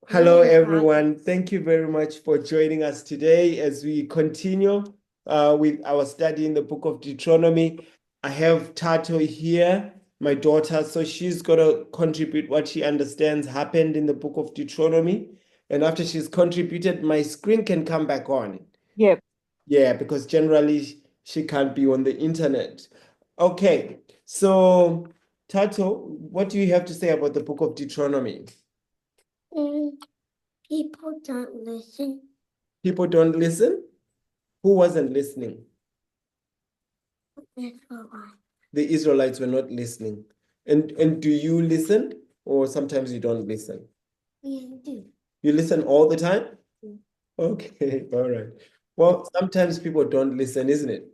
Hello, everyone. Thank you very much for joining us today as we continue with our study in the book of Deuteronomy. I have Tato here, my daughter, so she's going to contribute what she understands happened in the book of Deuteronomy. And after she's contributed, my screen can come back on. Yep. Yeah, because generally she can't be on the internet. Okay, so Tato, what do you have to say about the book of Deuteronomy? People don't listen. People don't listen? Who wasn't listening? The Israelites were not listening. And do you listen? Or sometimes you don't listen? We do. You listen all the time? Okay, all right. Well, sometimes people don't listen, isn't it?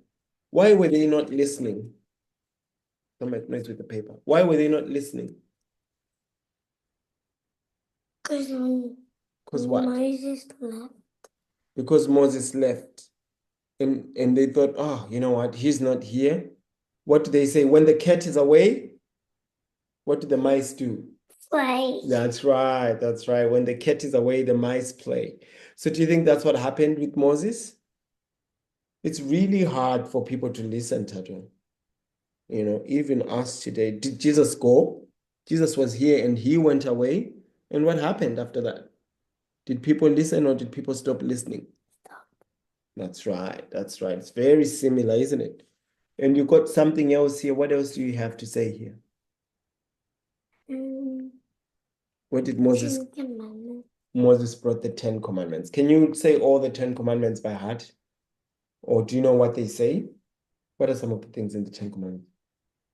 Why were they not listening? Don't make noise with the paper. Why were they not listening? Because what? Moses left. Because Moses left. And they thought, oh, you know what? He's not here. What do they say? When the cat is away, what do the mice do? Play. That's right. That's right. When the cat is away, the mice play. So do you think that's what happened with Moses? It's really hard for people to listen, Tato. You know, even us today. Did Jesus go? Jesus was here and he went away. And what happened after that? Did people listen or did people stop listening? Stop. That's right. That's right. It's very similar, isn't it? And you got something else here. What else do you have to say here? What did Moses? 10 Commandments. Moses brought the 10 Commandments. Can you say all the 10 Commandments by heart? Or do you know what they say? What are some of the things in the 10 Commandments?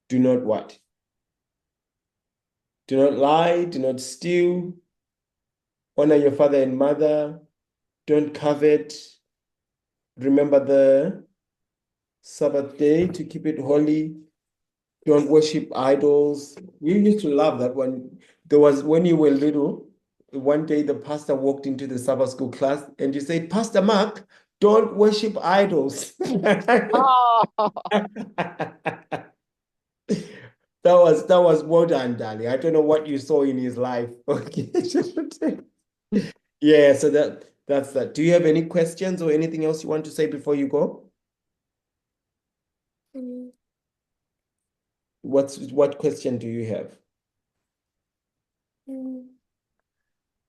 Do not what? Do not lie, do not steal, honor your father and mother, don't covet, remember the Sabbath day to keep it holy, don't worship idols. We used to love that one. There was, when you were little, one day the pastor walked into the Sabbath school class and you said, Pastor Mark, don't worship idols. Oh, That was well done, darling. I don't know what you saw in his life. Okay. Yeah, so that's that. Do you have any questions or anything else you want to say before you go? What question do you have?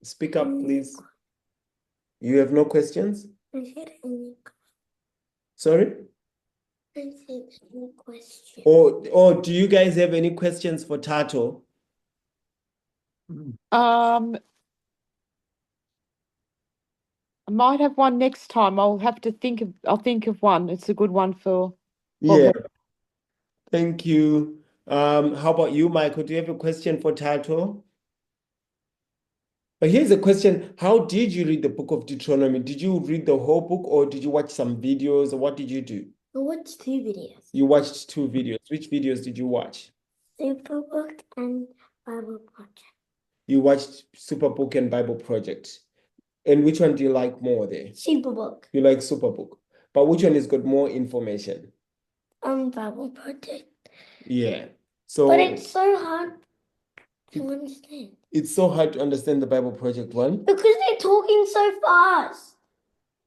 Speak up, please. You have no questions? Sorry? I said any question. Or do you guys have any questions for Tato? I might have one next time. I'll think of one. It's a good one for Yeah. Thank you. How about you, Michael? Do you have a question for Tato? But here's a question. How did you read the book of Deuteronomy? Did you read the whole book or did you watch some videos or what did you do? I watched 2 videos. You watched 2 videos. Which videos did you watch? Superbook and Bible Project. You watched Superbook and Bible Project. And which one do you like more there? Superbook. You like Superbook. But which one has got more information? Bible Project. Yeah. So But it's so hard to understand. It's so hard to understand the Bible Project one. Because they're talking so fast.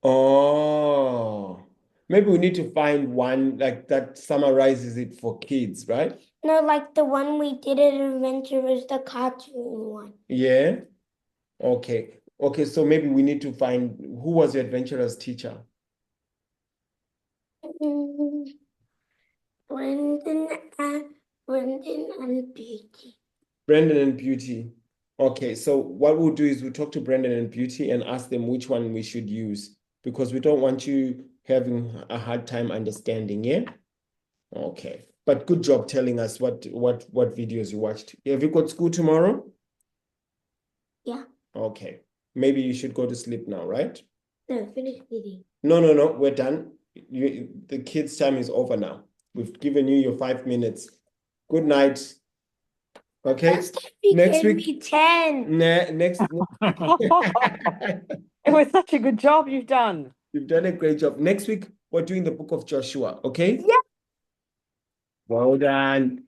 Oh, maybe we need to find one like that summarizes it for kids, right? No, like the one we did at Adventure was the cartoon one. Yeah. Okay. Okay, so maybe we need to find who was your adventurous teacher? Brendan and Beauty. Brendan and Beauty. Okay, so what we'll do is we'll talk to Brendan and Beauty and ask them which one we should use because we don't want you having a hard time understanding, yeah? Okay. But good job telling us what videos you watched. Have you got school tomorrow? Yeah. Okay. Maybe you should go to sleep now, right? No, finish reading. No, we're done. The kids' time is over now. We've given you your 5 minutes. Good night. Okay. Next week. 10. Next. It was such a good job you've done. You've done a great job. Next week, we're doing the book of Joshua, okay? Yeah. Well done.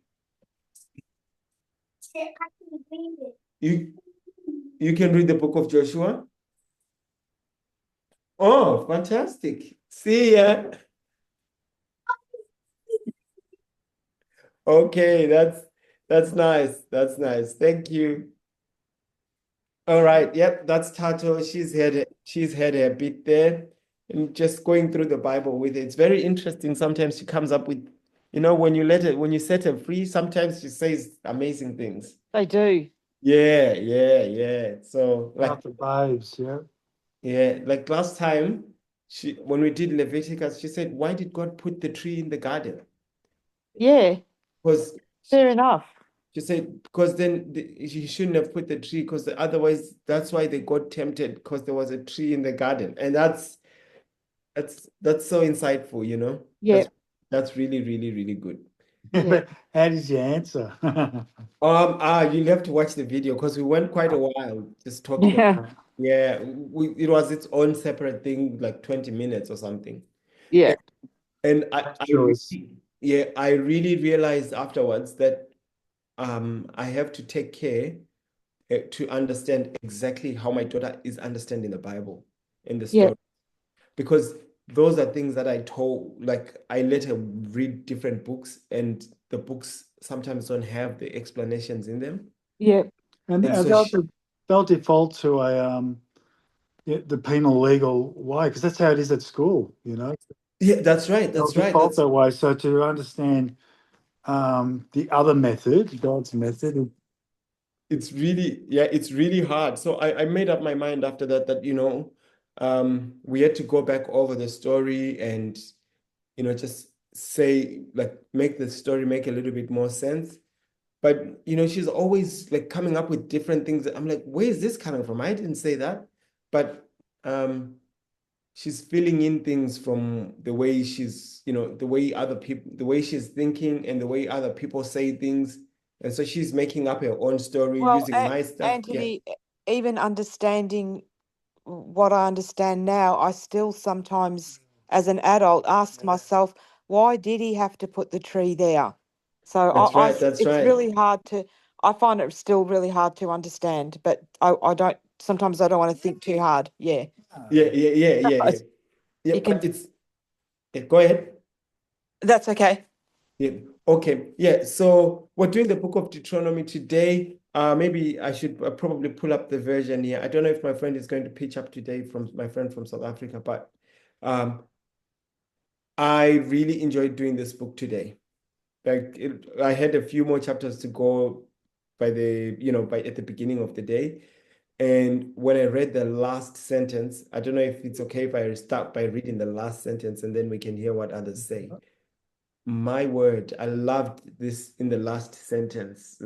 I can read it. You can read the book of Joshua. Oh, fantastic. See ya. Okay, that's nice. That's nice. Thank you. All right. Yep, that's Tato. She's had a bit there and just going through the Bible with it. It's very interesting. Sometimes she comes up with, when you set her free, sometimes she says amazing things. They do. Yeah, yeah, yeah. So like After babes, yeah. yeah, like last time when we did Leviticus, she said, "Why did God put the tree in the garden?" Yeah, Because fair enough. she said, because then he shouldn't have put the tree, because otherwise that's why they got tempted, because there was a tree in the garden. And that's so insightful, Yeah, That's really, really, really good. yeah. How did you answer? You'll have to watch the video because we went quite a while just talking about, Yeah, yeah, it was its own separate thing, like 20 minutes or something. yeah, And Choice. I really realized afterwards that I have to take care to understand exactly how my daughter is understanding the Bible in the yeah, story. Because those are things that I told, like I let her read different books, and the books sometimes don't have the explanations in them. yeah, And And so they'll default to the penal legal way, because that's how it is at school, yeah, that's right. They'll That's right. default that way. So to understand the other method, God's method. It's really hard. So I made up my mind after that, we had to go back over the story and, just say, like, make the story make a little bit more sense. But, she's always like coming up with different things. I'm like, where is this coming from? I didn't say that. But she's filling in things from the way the way other people, the way she's thinking and the way other people say things. And so she's making up her own story Well, using my stuff. Yeah, Anthony, even understanding what I understand now, I still sometimes, as an adult, ask myself, why did he have to put the tree there? So that's right. That's it's right. really hard to, I find it still really hard to understand, but I don't, sometimes I don't want to think too hard. Yeah. Yeah, yeah, yeah, yeah, yeah. Yeah, You but can, go ahead. that's okay. Yeah. Okay. Yeah. So we're doing the book of Deuteronomy today. Maybe I should probably pull up the version here. I don't know if my friend is going to pitch up today, from my friend from South Africa, but I really enjoyed doing this book today. Like I had a few more chapters to go by at the beginning of the day. And when I read the last sentence, I don't know if it's okay if I start by reading the last sentence and then we can hear what others say. My word, I loved this in the last sentence.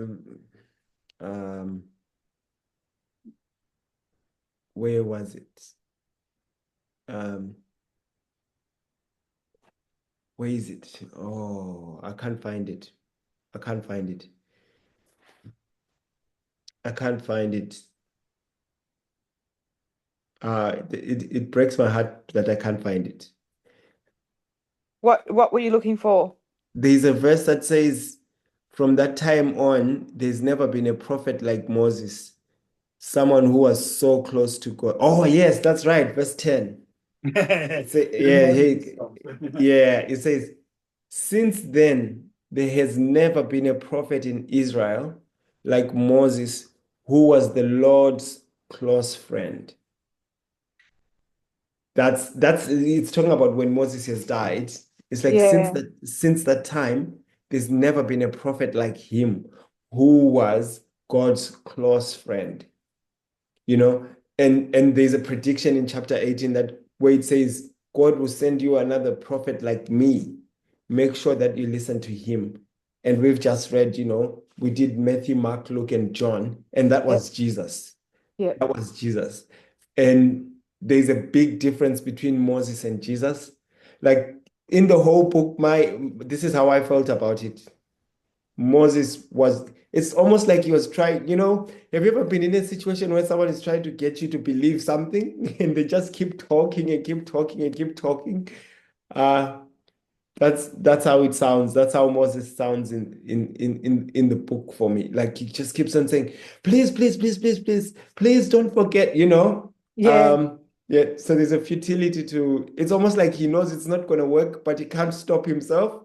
Where was it? Where is it? Oh, I can't find it. I can't find it. I can't find it. It breaks my heart that I can't find it. What were you looking for? There's a verse that says, from that time on, there's never been a prophet like Moses, someone who was so close to God. Oh, yes, that's right. Verse 10. Yeah, it says, since then, there has never been a prophet in Israel like Moses, who was the Lord's close friend. That's it's talking about when Moses has died. It's like Yeah. since that time, there's never been a prophet like him who was God's close friend. And there's a prediction in chapter 18 that where it says, God will send you another prophet like me. Make sure that you listen to him. And we've just read, we did Matthew, Mark, Luke, and John, and that was Jesus. Yeah. That was Jesus. And there's a big difference between Moses and Jesus. Like in the whole book, this is how I felt about it. It's almost like he was trying, have you ever been in a situation where someone is trying to get you to believe something and they just keep talking and keep talking and keep talking? That's how it sounds. That's how Moses sounds in the book for me. Like he just keeps on saying, please, please, please, please, please, please don't forget, Yeah. Yeah, so there's a futility to it's almost like he knows it's not gonna work, but he can't stop himself.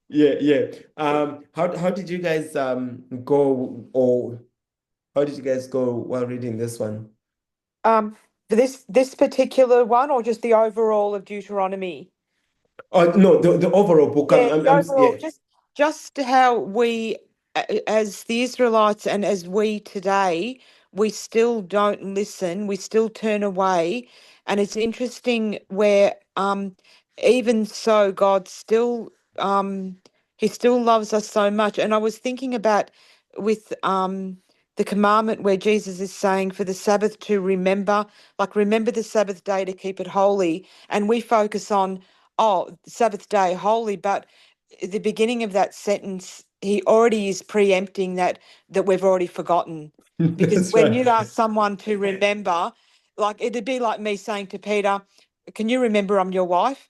Yeah, yeah. How did you guys go or how did you guys go while reading this one? For this particular one, or just the overall of Deuteronomy? Oh no, the overall book. Yeah, the overall, Yeah. just how we, as the Israelites and as we today, we still don't listen, we still turn away. And it's interesting where even so, God still He still loves us so much. And I was thinking about with the commandment where Jesus is saying for the Sabbath to remember, like remember the Sabbath day to keep it holy. And we focus on, oh, Sabbath day holy, but at the beginning of that sentence, he already is preempting that we've already forgotten. Because That's when right. you ask someone to remember, like it'd be like me saying to Peter, "Can you remember I'm your wife?"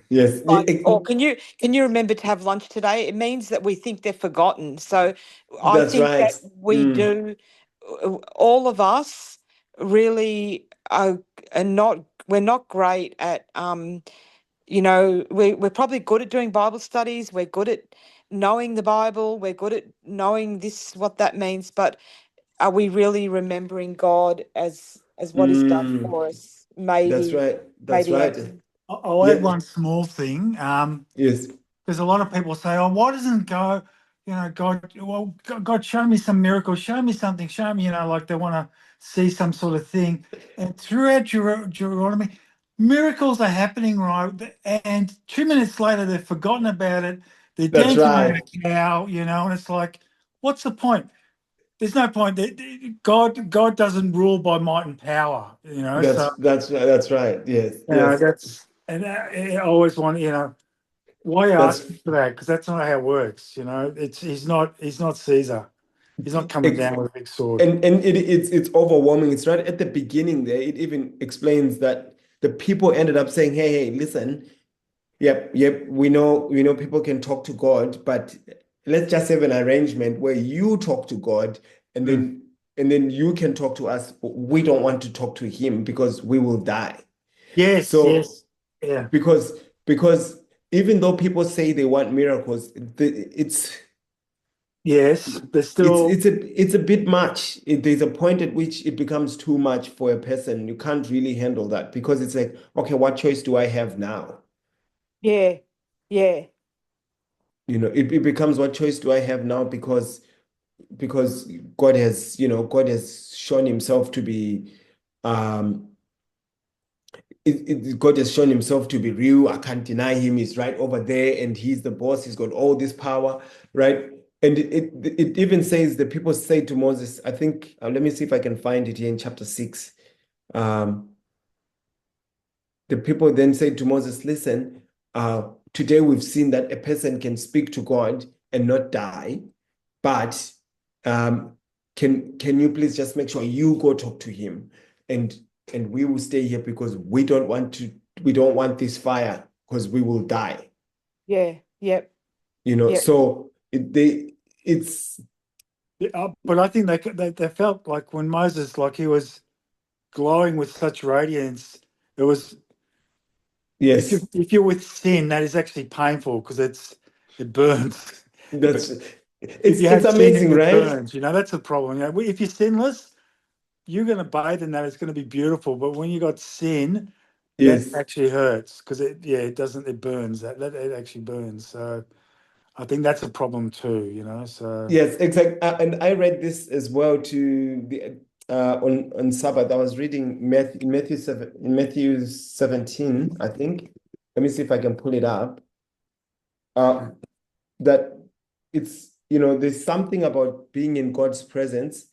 Yes. Like, or can you remember to have lunch today? It means that we think they're forgotten. So I That's think right. that we do, all of us really are not, we're not great at we're probably good at doing Bible studies. We're good at knowing the Bible. We're good at knowing this, what that means. But are we really remembering God as what He's done Mm, for us? that's Maybe, right. That's maybe right. hasn't. I'll add Yeah. one small thing. Yes. There's a lot of people say, "Oh, why doesn't God, God, well, God, show me some miracle, show me something, show me," like they want to see some sort of thing. And throughout Deuteronomy, miracles are happening, right? And 2 minutes later, they've forgotten about it. They're That's dancing on right. a cow, and it's like, what's the point? There's no point. God doesn't rule by might and power, So That's right. Yes. Yes. that's and I always want, why That's ask for that? Because that's not how it works. It's he's not Caesar. He's not coming ex- down with a big sword. and it's overwhelming. It's right at the beginning there. It even explains that the people ended up saying, "Hey, hey, listen. Yep, yep. We know people can talk to God, but let's just have an arrangement where you talk to God and Mm. then you can talk to us. But we don't want to talk to him because we will die. Yes, So yes, yeah, because even though people say they want miracles, yes. There's it's still it's a it's a bit much. There's a point at which it becomes too much for a person. You can't really handle that because it's like, okay, what choice do I have now? Yeah, yeah, It becomes what choice do I have now because God has shown himself to be um God has shown himself to be real. I can't deny him. He's right over there and he's the boss. He's got all this power, right? And it even says the people say to Moses, I think, let me see if I can find it here in chapter 6. Um, the people then say to Moses, listen, today we've seen that a person can speak to God and not die, but um, can you please just make sure you go talk to him and we will stay here because we don't want this fire because we will die. yeah, yep, yep, So it's but I think they felt like when Moses, like he was glowing with such radiance. It was if you yes, if you're with sin, that is actually painful because it burns. that's But if you it's have sin, amazing, it right? burns. That's the problem. If you're sinless, you're going to bathe in that. It's going to be beautiful. But when you got sin, that Yes. actually hurts because it doesn't, it burns. That it actually burns. So I think that's a problem too. So Yes, exactly. And I read this as well to the on Sabbath. I was reading Matthew 17, I think. Let me see if I can pull it up. Uh, that there's something about being in God's presence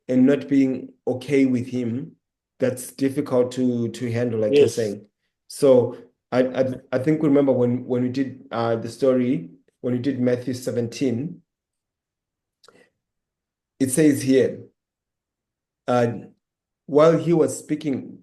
and not being okay with him that's difficult to handle, like you're yes, saying. So I think remember when we did the story, when we did Matthew 17, it says here, uh, while he was speaking,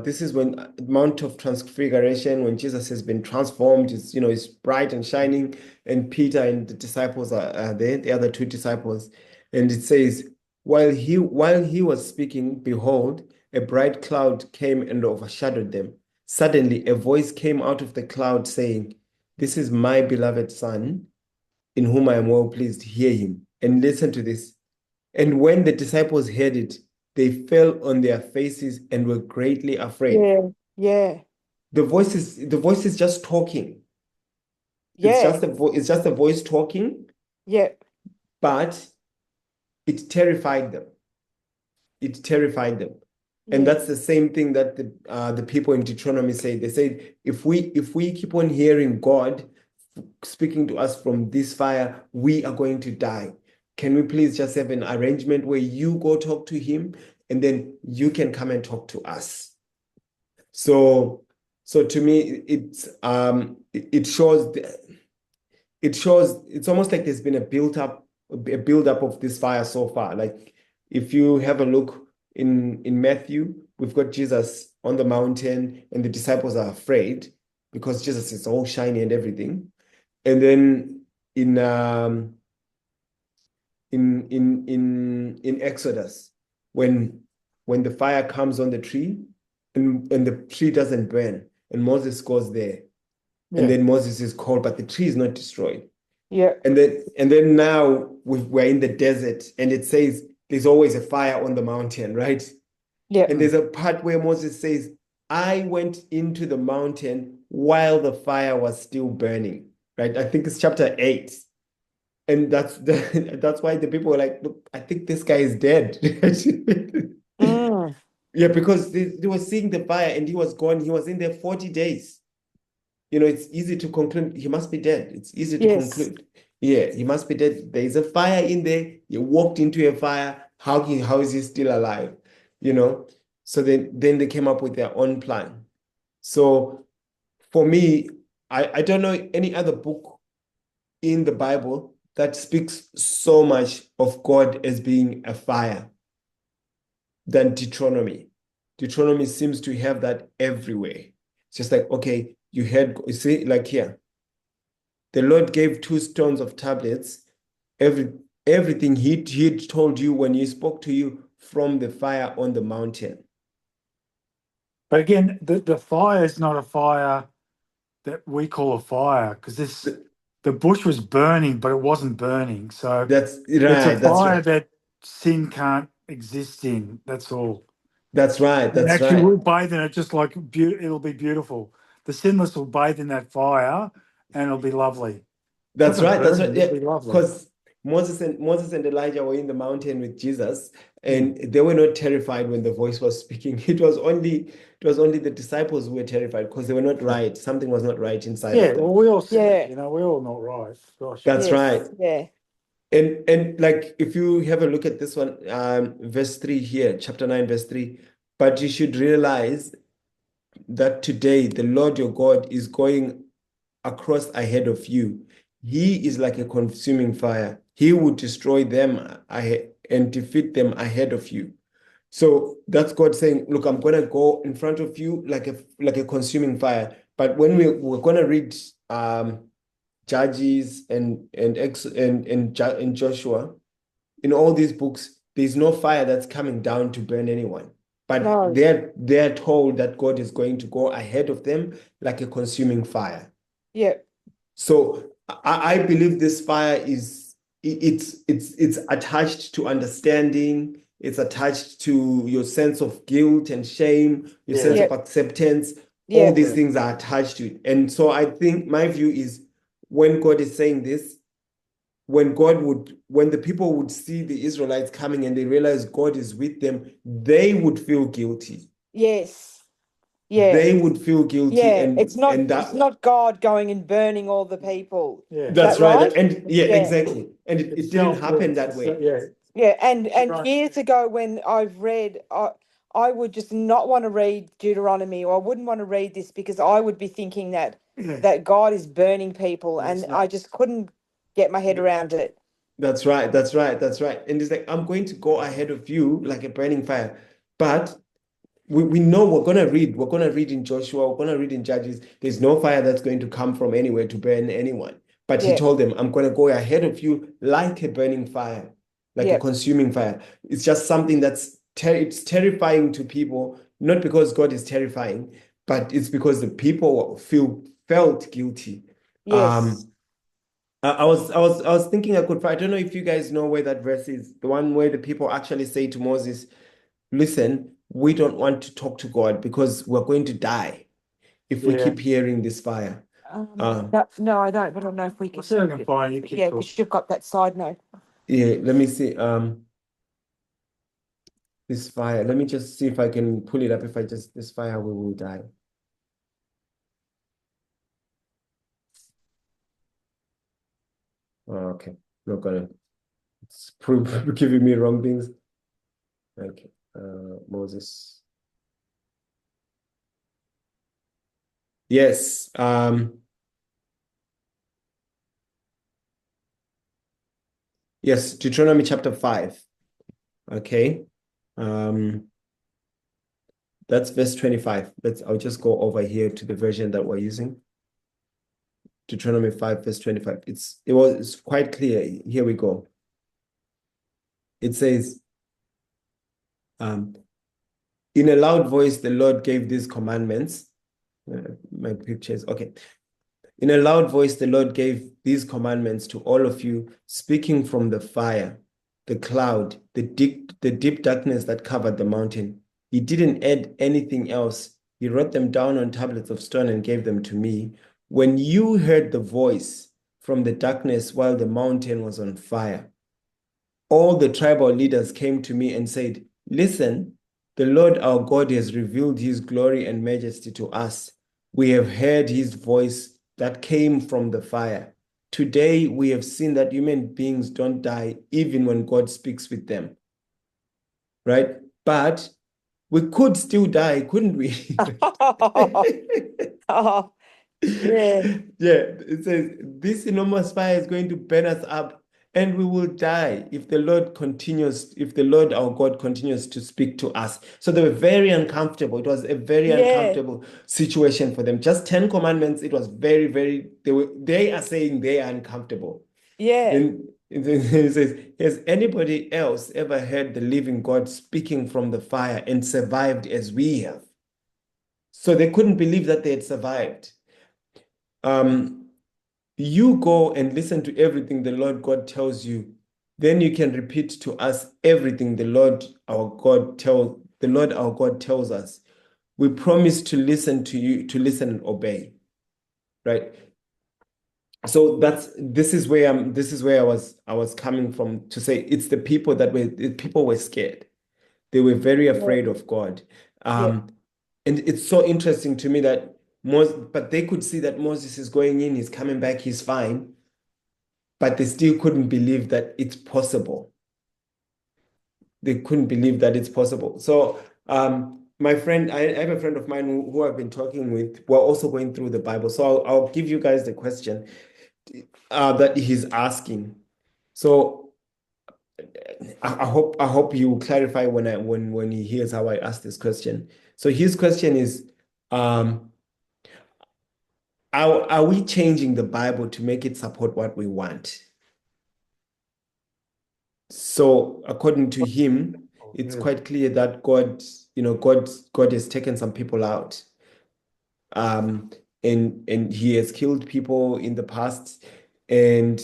this is when Mount of Transfiguration, when Jesus has been transformed, it's bright and shining, and Peter and the disciples are there, the other two disciples, and it says, while he was speaking, behold, a bright cloud came and overshadowed them. Suddenly, a voice came out of the cloud saying, "This is my beloved Son, in whom I am well pleased. Hear him." And listen to this. And when the disciples heard it, they fell on their faces and were greatly afraid. Yeah. Yeah. The voice is just talking. It's Yeah. just a voice talking, Yeah. but it terrified them. It terrified them. And Yeah. that's the same thing that the people in Deuteronomy say. They said, if we keep on hearing God speaking to us from this fire, we are going to die. Can we please just have an arrangement where you go talk to him and then you can come and talk to us? So to me, it shows it's almost like there's been a build up of this fire so far. Like if you have a look in Matthew, we've got Jesus on the mountain and the disciples are afraid because Jesus is all shiny and everything. And then in Exodus, when the fire comes on the tree and the tree doesn't burn, and Moses goes there, Yeah. and then Moses is called, but the tree is not destroyed. Yeah. And then now we're in the desert, and it says there's always a fire on the mountain, right? Yeah. And there's a part where Moses says, "I went into the mountain while the fire was still burning," right? I think it's chapter 8. And that's why the people were like, "Look, I think this guy is dead." Mm. Yeah, because they were seeing the fire and he was gone. He was in there 40 days. It's easy to conclude he must be dead. It's easy to Yes. conclude. Yeah, he must be dead. There is a fire in there. He walked into a fire. How is he still alive? So then they came up with their own plan. So for me, I don't know any other book in the Bible that speaks so much of God as being a fire than Deuteronomy. Deuteronomy seems to have that everywhere. It's just like, okay, you see, like here, the Lord gave 2 stones of tablets, everything he told you when he spoke to you from the fire on the mountain. But again, the fire is not a fire that we call a fire, because the bush was burning, but it wasn't burning. So That's it's right. a That's fire right. that sin can't exist in. That's all. That's right. And That's actually, right. we'll bathe in it just like it'll be beautiful. The sinless will bathe in that fire, and it'll be lovely. That's It's not right. That's burning, right. it'll Yeah, be lovely. because Moses and Elijah were in the mountain with Jesus, and Mm. they were not terrified when the voice was speaking. It was only the disciples who were terrified because they were not right. Something was not right inside Yeah, of them. well, we all sin, Yeah. we're all not right. Gosh. That's right. Yes. Yeah. And like if you have a look at this one, verse 3 here, chapter 9, verse 3, but you should realize that today the Lord your God is going across ahead of you. He is like a consuming fire. He will destroy them and defeat them ahead of you. So that's God saying, look, I'm going to go in front of you like a consuming fire. But when we're going to read Judges and Joshua, in all these books, there's no fire that's coming down to burn anyone. But No. they're told that God is going to go ahead of them like a consuming fire. Yeah. So I believe this fire it's attached to understanding. It's attached to your sense of guilt and shame, your Yeah. sense Yeah. of acceptance. Yeah. All these things are attached to it. And so I think my view is when God is saying this, when the people would see the Israelites coming and they realize God is with them, they would feel guilty. Yes. Yeah. They would feel guilty, Yeah. It's not that God going and burning all the people. Yeah. Is that's that right. right? And yeah, Yeah. exactly. And it didn't happen that way. Yeah. Yeah, and right. years ago when I've read, I would just not want to read Deuteronomy, or I wouldn't want to read this because I would be thinking that Yeah. God is burning people, It's and not. I just couldn't get my head around it. That's right. That's right. That's right. And it's like, I'm going to go ahead of you like a burning fire. But we know we're going to read in Joshua, we're going to read in Judges. There's no fire that's going to come from anywhere to burn anyone. But he Yeah. told them, I'm going to go ahead of you like a burning fire, like a Yeah. consuming fire. It's just something that's it's terrifying to people, not because God is terrifying, but it's because the people felt guilty. Yes. I was thinking I could find, I don't know if you guys know where that verse is, the one where the people actually say to Moses, listen, we don't want to talk to God because we're going to die if we Yeah. keep hearing this fire. No, I don't, but I don't know if we can. I'll see if I can find it. Yeah, because you've got that side note. Yeah, let me see. This fire. Let me just see if I can pull it up. If I just this fire, we will die. Oh, okay, not gonna. It's giving me wrong things. Okay, Moses. Yes. Yes, Deuteronomy chapter 5. Okay. That's verse 25. I'll just go over here to the version that we're using. Deuteronomy 5, verse 25. It's quite clear. Here we go. It says, in a loud voice, the Lord gave these commandments. My picture is okay. In a loud voice, the Lord gave these commandments to all of you, speaking from the fire, the cloud, the deep darkness that covered the mountain. He didn't add anything else. He wrote them down on tablets of stone and gave them to me. When you heard the voice from the darkness while the mountain was on fire, all the tribal leaders came to me and said, listen, the Lord our God has revealed his glory and majesty to us. We have heard his voice that came from the fire. Today we have seen that human beings don't die even when God speaks with them. Right? But we could still die, couldn't we? Oh, yeah. Yeah, it says this enormous fire is going to burn us up and we will die if the Lord our God continues to speak to us. So they were very uncomfortable. It was a very Yeah. uncomfortable situation for them. Just 10 commandments, it was very, very, they are saying they are uncomfortable. Yeah. Then it says, has anybody else ever heard the living God speaking from the fire and survived as we have? So they couldn't believe that they had survived. You go and listen to everything the Lord God tells you. Then you can repeat to us everything the Lord our God tells us. We promise to listen to you, to listen and obey. Right? So this is where I was coming from to say it's the people were scared. They were very afraid of God. Yeah. And it's so interesting to me that but they could see that Moses is going in, he's coming back, he's fine, but they still couldn't believe that it's possible. They couldn't believe that it's possible. So my friend, I have a friend of mine who I've been talking with. We're also going through the Bible. So I'll give you guys the question that he's asking. So I hope you clarify when he hears how I ask this question. So his question is, are we changing the Bible to make it support what we want? So according to him, it's quite clear that God has taken some people out. And he has killed people in the past, and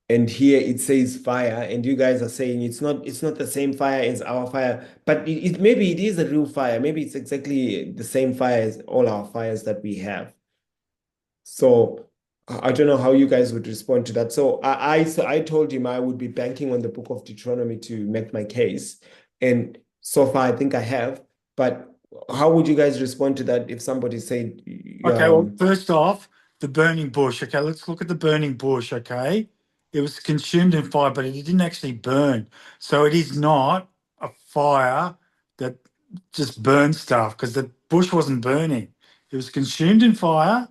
here it says fire, and you guys are saying it's not the same fire as our fire, but maybe it is a real fire. Maybe it's exactly the same fire as all our fires that we have. So I don't know how you guys would respond to that. So I told him I would be banking on the book of Deuteronomy to make my case. And so far, I think I have. But how would you guys respond to that if somebody said, Okay, well, first off, the burning bush. Okay, let's look at the burning bush. Okay, it was consumed in fire, but it didn't actually burn. So it is not a fire that just burns stuff, because the bush wasn't burning. It was consumed in fire,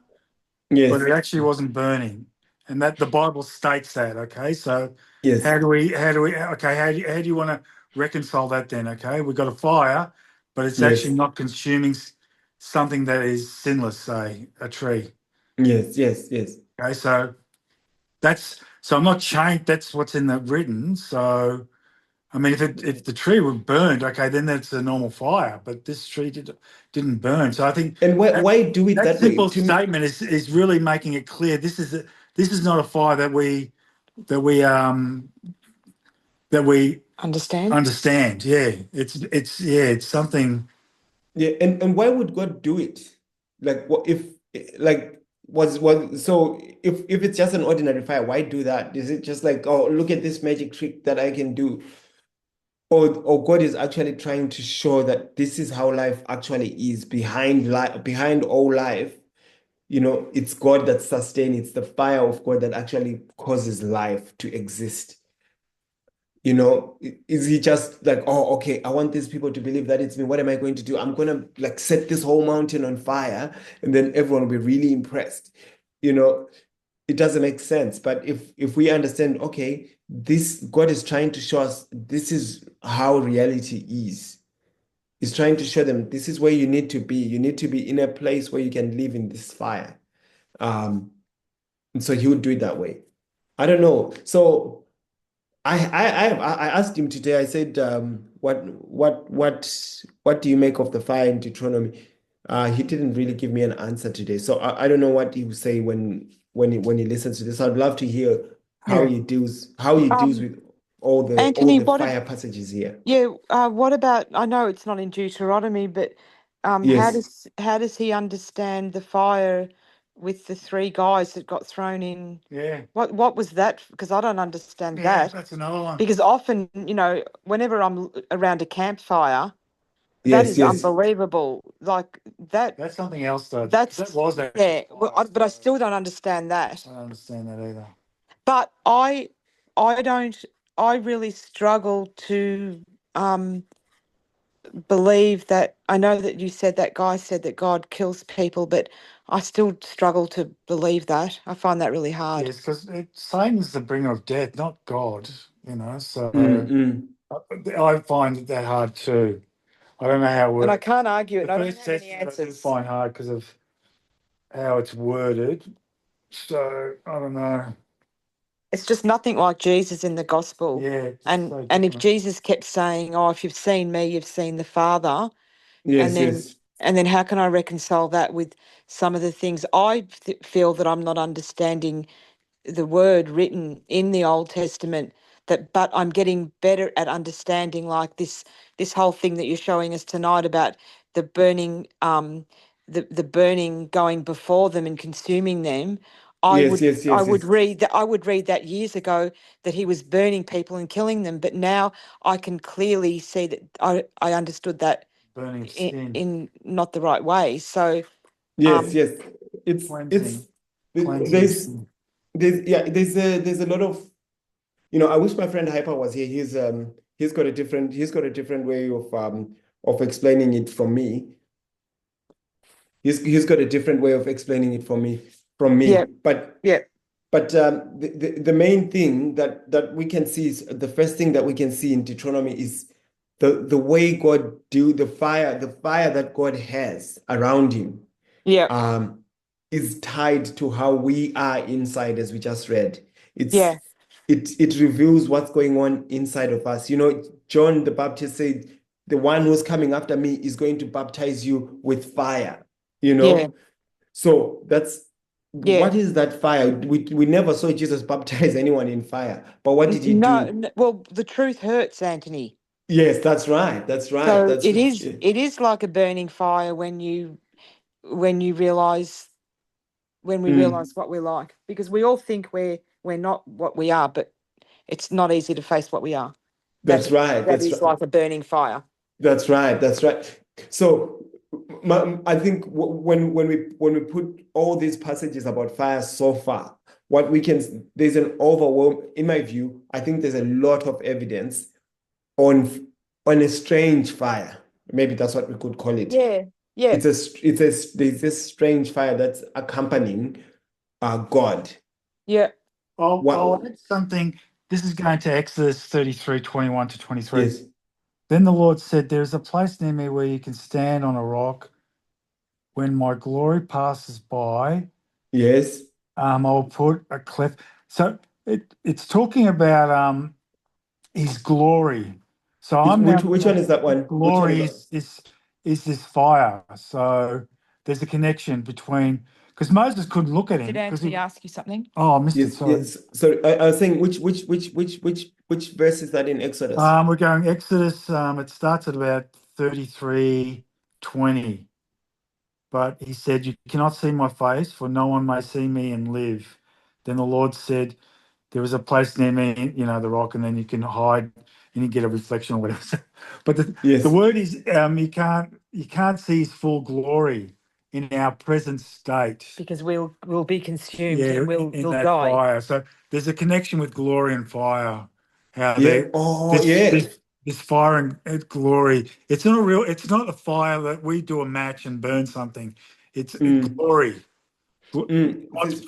yes, but it actually wasn't burning, and that the Bible states that. Okay, so yes, how do you want to reconcile that then? Okay, we've got a fire, but it's Yes. actually not consuming something that is sinless, say a tree. Yes, yes, yes. Okay, so I'm not changed. That's what's in the written. So I mean, if the tree were burned, okay, then that's a normal fire. But this tree didn't burn. So I think And why do it that that way? simple To me, statement is really making it clear. This is not a fire that we Understand? understand. Yeah, it's something. yeah, and why would God do it? Like, what if, like, was so if it's just an ordinary fire, why do that? Is it just like, oh, look at this magic trick that I can do? Or God is actually trying to show that this is how life actually is behind all life. You know, it's God that sustains, it's the fire of God that actually causes life to exist. You know, is he just like, oh, okay, I want these people to believe that it's me. What am I going to do? I'm gonna like set this whole mountain on fire, and then everyone will be really impressed. You know, it doesn't make sense. But if we understand, okay, this God is trying to show us this is how reality is. He's trying to show them this is where you need to be. You need to be in a place where you can live in this fire. And so he would do it that way. I don't know. So I asked him today. I said, what do you make of the fire in Deuteronomy? He didn't really give me an answer today, so I don't know what he will say when he listens to this. I'd love to hear how Yeah. he deals with all Anthony, the fire passages here. what about, I know it's not in Deuteronomy, but Yes, how does he understand the fire with the three guys that got thrown in? Yeah. What was that? Because I don't understand Yeah. that. That's another one. Because often, whenever I'm around a campfire, that yes, is yes, unbelievable. Like that, That's something else, though. That that's was actually yeah. Well, fire, but I so still don't understand that. I don't understand that either. But I don't. I really struggle to um believe that. I know that you said that guy said that God kills people, but I still struggle to believe that. I find that really hard. Yes, because Satan's the bringer of death, not God. So mm. I find that hard too. I don't know how it And I works. can't argue it. The And I don't first have any testament I do answers. find hard because of how it's worded. So I don't know. It's just nothing like Jesus in the gospel. Yeah, it's And so and if different. Jesus kept saying, "Oh, if you've seen me, you've seen the Father," and Yes, then yes, and then how can I reconcile that with some of the things feel that I'm not understanding the word written in the Old Testament, but I'm getting better at understanding, like this whole thing that you're showing us tonight about the burning the burning going before them and consuming them. I yes, would yes, I yes, would yes. read that years ago, that he was burning people and killing them, but now I can clearly see that I understood that Burning of sin, in not the right way. So Yes, um yes. It's cleansing of there's sin. there's a lot of, I wish my friend Hyper was here. He's got a different way of explaining it from me. He's got a different way of explaining it from yeah, me. But the main thing that we can see is the first thing that we can see in Deuteronomy is the way God do the fire that God has around him yeah, um, is tied to how we are inside, as we just read. It's yeah, it reveals what's going on inside of us. John the Baptist said, "The one who's coming after me is going to baptize you with fire." You yeah, know, so that's yeah. what is that fire? We never saw Jesus baptize anyone in fire, but what did he No, do? well, the truth hurts, Anthony. Yes, that's right. That's right. So That's it right. is Yeah. it is like a burning fire when you realize when we Mm, realize what we're like, because we all think we're not what we are, but it's not easy to face what we are. that's right. That That's is right. like a burning fire. That's right. That's right. So I think when we put all these passages about fire so far, what we can there's an overwhelm in my view. I think there's a lot of evidence on a strange fire. Maybe that's what we could call it. Yeah, yeah, There's this strange fire that's accompanying God. yeah, I'll What? add something. This is going to Exodus 33:21 to 23. Yes. Then the Lord said, there is a place near me where you can stand on a rock. When my glory passes by, Yes. I'll put a cleft. So it's talking about his glory. So I'm now Which one is that one? Which one is glory that? is this fire. So there's a connection between, because Moses couldn't look at him. Did Anthony ask you something? Oh, I missed it. Yes, Sorry. yes. So I was saying which verse is that in Exodus? We're going Exodus. It starts at about 33:20. But he said, you cannot see my face, for no one may see me and live. Then the Lord said, there is a place near me, the rock, and then you can hide and you get a reflection or whatever. But the Yes. word is you can't see his full glory in our present state. Because we'll be consumed Yeah, and we'll in that die. fire. So there's a connection with glory and fire. How Yeah. Oh, yeah. this fire and glory. It's not a fire that we do a match and burn something. It's glory. It God's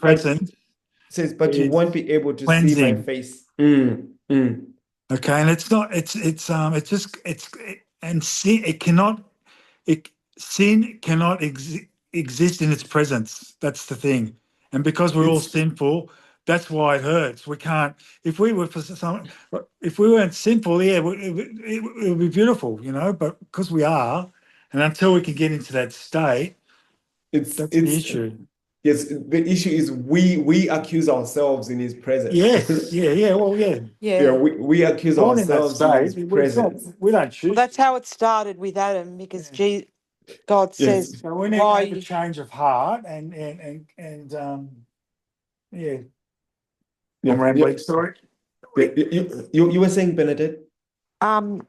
says, but you is won't be able to see my cleansing. face. Okay, and it's not. And sin. It cannot. Sin cannot exist in its presence. That's the thing. And because we're all It's sinful, that's why it hurts. We can't. If we were for some, if we weren't sinful, yeah, it would be beautiful, But because we are, and until we can get into that state, that's the it's issue. yes. The issue is we accuse ourselves in His presence. Yes. Yeah. Well, yeah. Yeah. Yeah, we accuse Born in that ourselves in His state, presence. we don't choose. Well, that's how it started with Adam, because God Yes. says, So we need to have a change of heart and yeah. Yeah. I'm rambling. Sorry. Yeah. You were saying, Bernadette? um,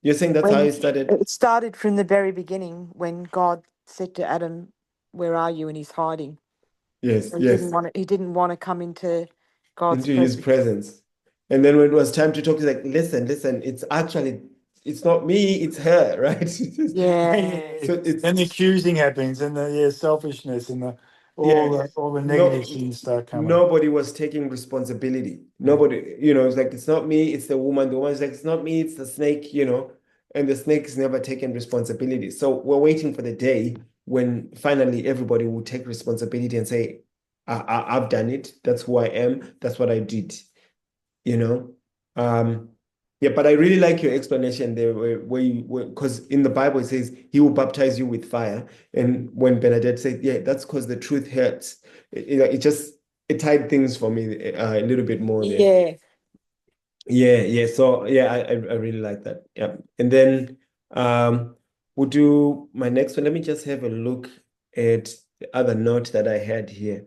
You're saying that's how when it started? it started from the very beginning when God said to Adam, "Where are you?" and he's hiding. Yes, So yes. He didn't want to come into God's Into His presence. And then when it was time to talk, he's like, listen, it's not me, it's her, right? Yeah. So it's And the accusing happens, and the selfishness, and all the negative things start coming. Nobody was taking responsibility. Nobody, it's like, it's not me, it's the woman. The woman's like, it's not me, it's the snake, and the snake is never taking responsibility. So we're waiting for the day when finally everybody will take responsibility and say, I've done it. That's who I am. That's what I did. Yeah, but I really like your explanation there where you, because in the Bible it says He will baptize you with fire. And when Bernadette said, yeah, that's because the truth hurts. It tied things for me a little bit more there. Yeah. So yeah, I really like that. Yeah. And then we'll do my next one. Let me just have a look at the other note that I had here.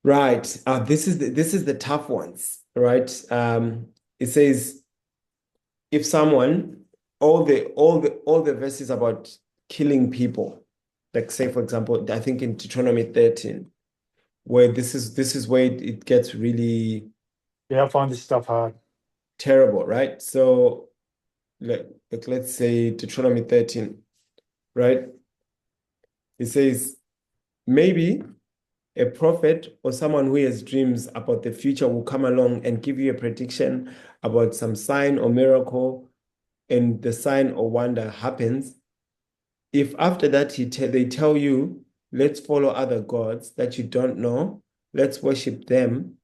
Right. This is the tough ones, right? It says if someone, all the verses about killing people, like say for example, I think in Deuteronomy 13, where this is where it gets really Yeah, I find this stuff hard. terrible, right? So let's say Deuteronomy 13, right? It says maybe a prophet or someone who has dreams about the future will come along and give you a prediction about some sign or miracle, and the sign or wonder happens. If after that they tell you, let's follow other gods that you don't know, let's worship them,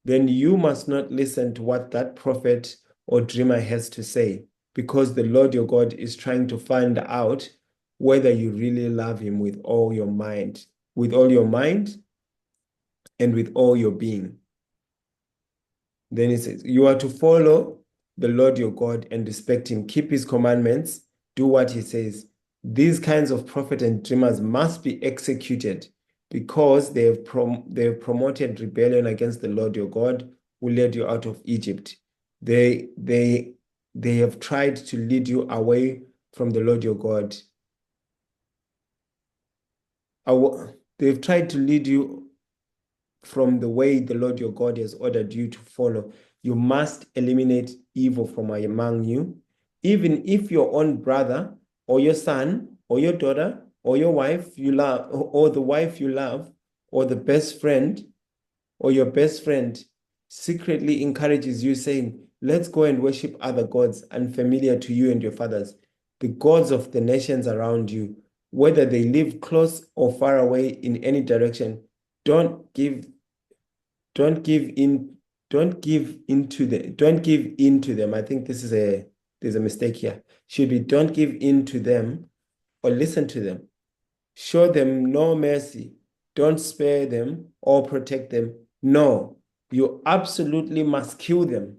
then you must not listen to what that prophet or dreamer has to say, because the Lord your God is trying to find out whether you really love Him with all your mind, and with all your being. Then it says, you are to follow the Lord your God and respect Him, keep His commandments, do what He says. These kinds of prophets and dreamers must be executed because they have promoted rebellion against the Lord your God who led you out of Egypt. They have tried to lead you away from the Lord your God. They've tried to lead you from the way the Lord your God has ordered you to follow. You must eliminate evil from among you, even if your own brother or your son or your daughter or your wife you love, or the wife you love, or the best friend or your best friend secretly encourages you, saying, let's go and worship other gods unfamiliar to you and your fathers, the gods of the nations around you, whether they live close or far away in any direction. Don't give in to them. I think there's a mistake here. Should be don't give in to them or listen to them. Show them no mercy. Don't spare them or protect them. No, you absolutely must kill them.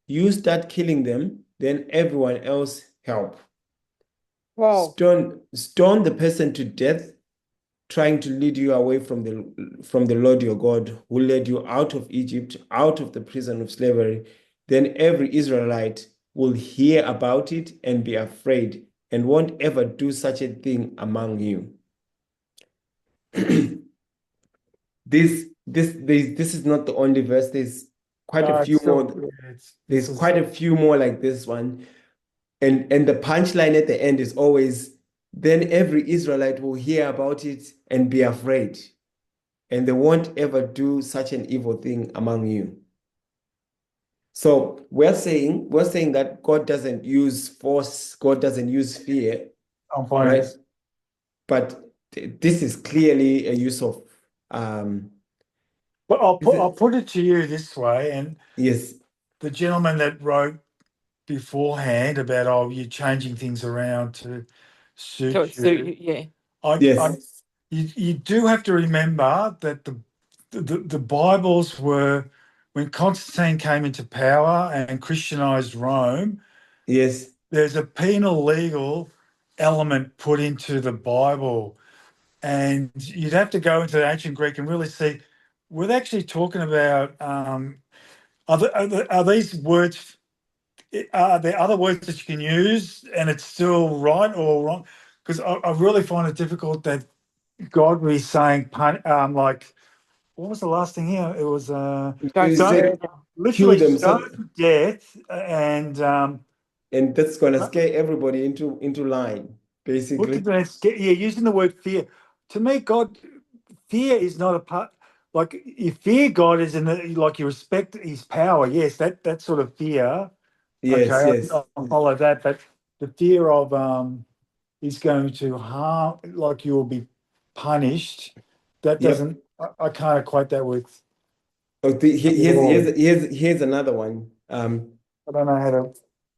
You start killing them, then everyone else help. Wow. Stone the person to death, trying to lead you away from the Lord your God, who led you out of Egypt, out of the prison of slavery. Then every Israelite will hear about it and be afraid and won't ever do such a thing among you. This is not the only verse. There's quite a few more. There's quite a few more like this one. And the punchline at the end is always, then every Israelite will hear about it and be afraid, and they won't ever do such an evil thing among you. So we're saying that God doesn't use force, God doesn't use fear, right? But this is clearly a use of But I'll put it to you this way, and yes, the gentleman that wrote beforehand about you changing things around to suit you. Yeah. yes, You do have to remember that the Bibles were, when Constantine came into power and Christianized Rome, yes, there's a penal legal element put into the Bible. And you'd have to go into the ancient Greek and really see, we're actually talking about, are these words, are there other words that you can use and it's still right or wrong? Because I really find it difficult that God was saying, like, what was the last thing here? It was Don't say, kill literally them, stone to death, and that's gonna scare everybody into line, look basically. at that. Yeah, using the word fear. To me, fear is not a part. Like, you fear God is like you respect His power. Yes, that sort of fear. Yes, Okay, yes, I'll follow that. But the fear of is going to harm, like you will be punished. That yep. doesn't. I can't equate that with. Oh, here's another one. I don't know how to.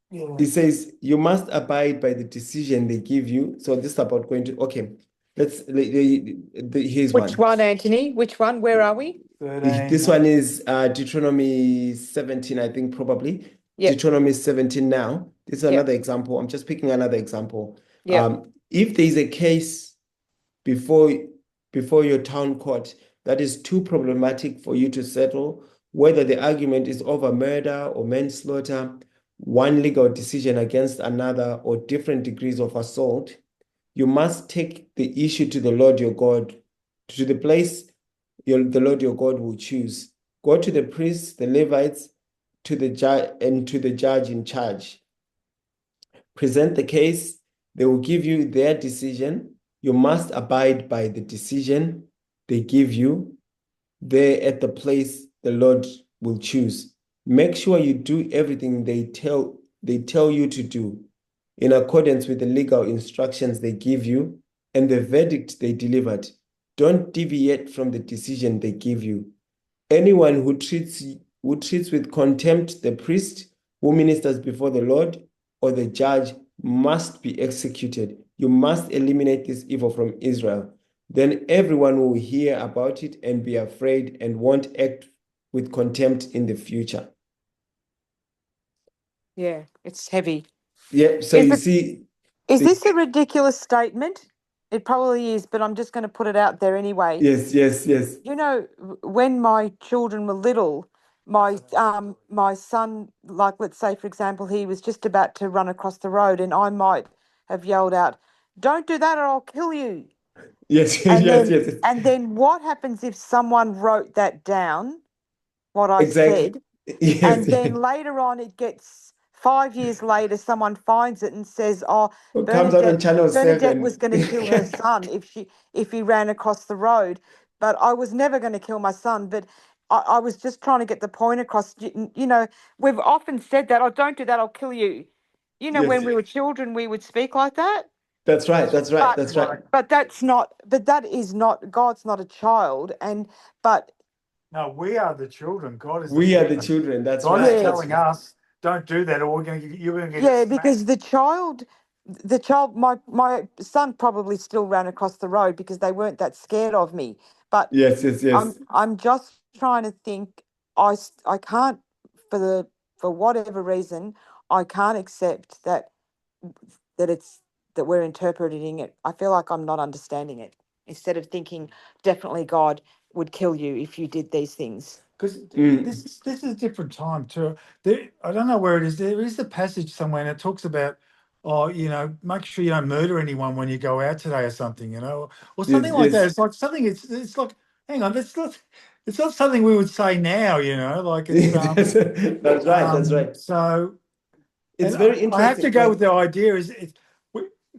Yeah. It says you must abide by the decision they give you. So this is about going to, okay, here's Which one. one, Anthony? Which one? Where are we? 13. This one is Deuteronomy 17, I think, probably. Yep. Deuteronomy 17 now. This is Yep. another example. I'm just picking another example. Yep. If there is a case before your town court that is too problematic for you to settle, whether the argument is over murder or manslaughter, one legal decision against another, or different degrees of assault, you must take the issue to the Lord your God, to the place the Lord your God will choose. Go to the priests, the Levites, to the judge, and to the judge in charge. Present the case. They will give you their decision. You must abide by the decision they give you there at the place the Lord will choose. Make sure you do everything they tell you to do in accordance with the legal instructions they give you and the verdict they delivered. Don't deviate from the decision they give you. Anyone who treats with contempt the priest who ministers before the Lord or the judge must be executed. You must eliminate this evil from Israel. Then everyone will hear about it and be afraid and won't act with contempt in the future. Yeah, it's heavy. Yeah, so you see. Is this a ridiculous statement? It probably is, but I'm just going to put it out there anyway. Yes. You know, when my children were little, my son, like, let's say, for example, he was just about to run across the road and I might have yelled out, "Don't do that or I'll kill you." Yes, And yes. And then what happens if someone wrote that down, what I Exactly. said, Yes, and then later on it gets 5 years later, someone finds it and says, "Oh, it comes out on Channel Bernadette 7. was going to kill her son if he ran across the road, but I was never going to kill my son." But I was just trying to get the point across. You know, we've often said that, oh, don't do that, I'll kill you. You know, Yes, when we were children, we would speak like that. that's right. That's right. But That's right. but that is not, God's not a child, but No, we are the children. God is the We are the parent. children. That's God right. is That's telling us, don't do that, or you're going to get yeah, smacked. because the child, my son probably still ran across the road because they weren't that scared of me. But yes, yes, yes. I'm just trying to think. I can't, for whatever reason, I can't accept that we're interpreting it. I feel like I'm not understanding it. Instead of thinking, definitely God would kill you if you did these things. Because Mm. this is a different time too. I don't know where it is. There is a passage somewhere, and it talks about, oh, you know, make sure you don't murder anyone when you go out today, or something, you know, or something Yes, like that. yes. It's like something. It's like, hang on, it's not something we would say now, you know, like it's That's right. That's right. So, It's and very I have to interesting. go Like, with the idea is